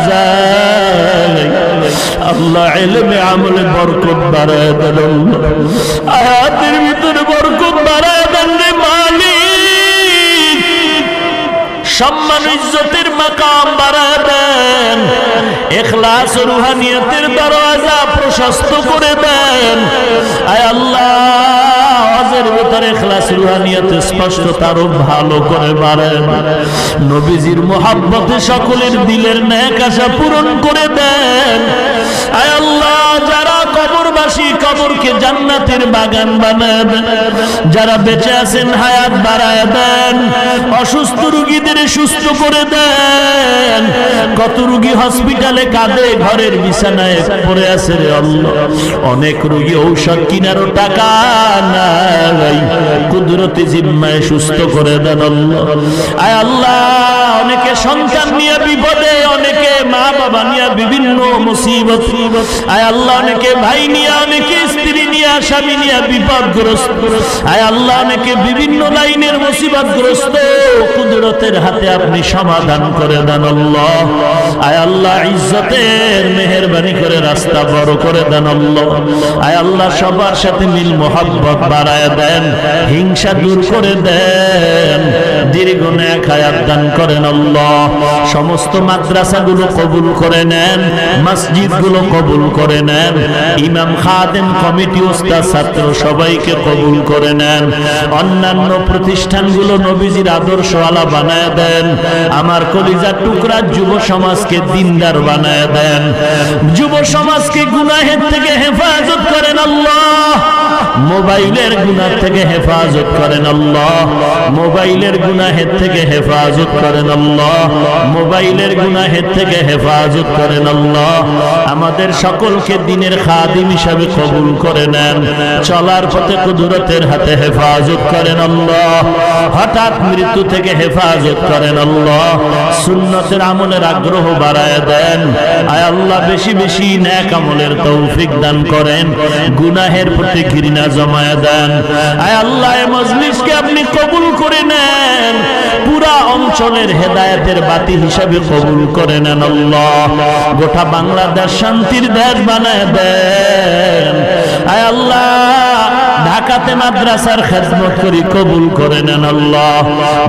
যায়। আল্লাহ ইলমে আমলে বরকত বাড়ায় দেন, আয়াতের ভিতরে বরকত বাড়ায় দেন রে মালিক, সম্মান ইজ্জতের মাকাম বাড়ায় দেন, ইখলাস ও রুহানিয়তের দরওয়াজা প্রশস্ত করে দেন। আয় আল্লাহ আওয়াজের ভিতরে ইখলাস রুহানিয়ত স্পষ্টতা আরো ভালো করে বাড়ায়, নবীজির মুহাব্বতে সকলের দিলের নেক আশা পূরণ করে দেন। আয় আল্লাহ যারা কবরবাসী কবরকে জান্নাতের বাগান বানায় দেন, যারা বেঁচে আছেন হায়াত বাড়ায় দেন, অসুস্থ রোগীদের সুস্থ করে দেন, কত রোগী হসপিটালে কাঁদে ঘরের বিছানায় পড়ে আছে রে আল্লাহ, অনেক রোগী ঔষধ কিনারও টাকা নাই, কুদরতি জিম্মায় সুস্থ করে দেন আল্লাহ। আয় আল্লাহ অনেকে সন্তান নিয়ে বিপদে, অনেকে মা বাবা নিয়ে বিভিন্ন মুসিবত, আয় আল্লাহ অনেকে ভাই নিয়ে, অনেকে স্ত্রী নিয়ে আসামি নিয়ে বিপদগ্রস্ত, আয় আল্লাহ অনেকে বিভিন্ন লাইনের মুসিবতগ্রস্ত, কুদরতের হাতে আপনি সমাধান করে দেন আল্লাহ। আয় আল্লাহ ইজ্জতের মেহেরবানি করে রাস্তা বড় করে দেন আল্লাহ। আয় আল্লাহ সবার সাথে মিল মোহাব্বত বাড়ায় দেন, হিংসা দূর করে দেন, দীর্ঘ নেক হায়াত দান করেন আল্লাহ। সমস্ত মাদ্রাসাগুলো কবুল করে নেন, মসজিদগুলো কবুল করে নেন, ইমাম খাদেম কমিটি ওস্তাদ ছাত্র সবাইকে কবুল করে নেন। অন্যান্য প্রতিষ্ঠানগুলো নবীজির আদর্শ আলা বানায় দেন। আমার কলিজার টুকরা যুব সমাজকে দিনদার বানায় দেন, যুব সমাজকে গুনাহের থেকে হেফাজত করেন আল্লাহ। মোবাইলের গুনাহ থেকে হেফাজত করেন আল্লাহ, মোবাইলের গুনাহের থেকে হেফাজত করেন আল্লাহ, মোবাইলের গুনাহের থেকে হেফাজত করেন আল্লাহ। আমাদের সকলকে দ্বীনের খাদিম হিসাবে কবুল করে নেন, চলার পথে কুদরতের হাতে হেফাজত করেন আল্লাহ। হঠাৎ মৃত্যু থেকে হেফাজত করেন আল্লাহ। সুন্নতের আমলের আগ্রহ বাড়ায় দেন, আয় আল্লাহ বেশি বেশি নেক আমলের তৌফিক দান করেন, গুনাহের প্রতি ঘৃণা জমায় দেন। আয় আল্লাহ এই মজলিসকে আপনি কবুল করে নেন, পুরা অঞ্চলের হেদায়েতের বাতি হিসাবে কবুল করে নেন আল্লাহ। গোটা বাংলাদেশ শান্তির দেশ বানায় দেন। আয় আল্লাহ ঢাকাতে মাদ্রাসার খেদমত করি, কবুল করে নেন আল্লাহ।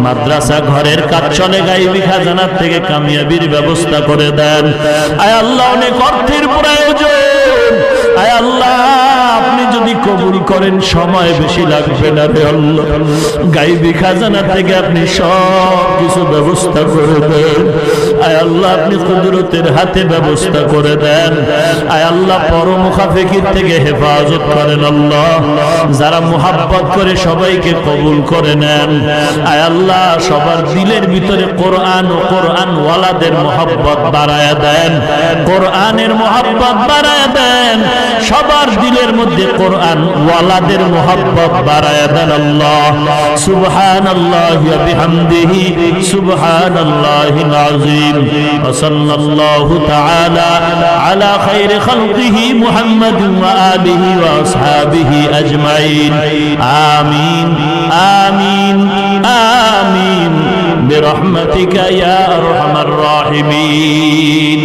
মাদ্রাসা ঘরের কাজ চলে, গায়বী খাজানার থেকে কামিয়াবির ব্যবস্থা করে দেন। আয় আল্লাহ অনেক অর্থের প্রয়োজন, আয় আল্লাহ আপনি যদি কবুল করেন সময় বেশি লাগবে না রে আল্লাহ। গায়বী খাজানা থেকে আপনি সব কিছু ব্যবস্থা করে দেন। আয় আল্লাহ আপনি কুদরতের হাতে ব্যবস্থা করে দেন। আয় আল্লাহ পরমুখাফিকির থেকে হেফাজত করেন আল্লাহ। যারা মুহাব্বত করে সবাইকে কবুল করে নেন। আয় আল্লাহ সবার দিলের ভিতরে কোরআন ও কোরআন ওয়ালাদের মুহাব্বত বাড়ায়া দেন, কোরআনের মুহাব্বত বাড়ায়া দেন। সবার দিলের মধ্যে কোরআন ওয়ালাদের মুহাব্বত বাড়ায়া দেন আল্লাহ। সুবহানাল্লাহি ওয়া বিহামদিহি সুবহানাল্লাহিল আযীম। ওয়া সাল্লাল্লাহু তাআলা আলা খায়রি খালকিহি মুহাম্মাদিন ওয়া আলিহি ওয়া আসহাবিহি আজমাইন। আমিন আমিন আমিন বিরহমাতিকা ইয়া আরহামার রাহিমিন।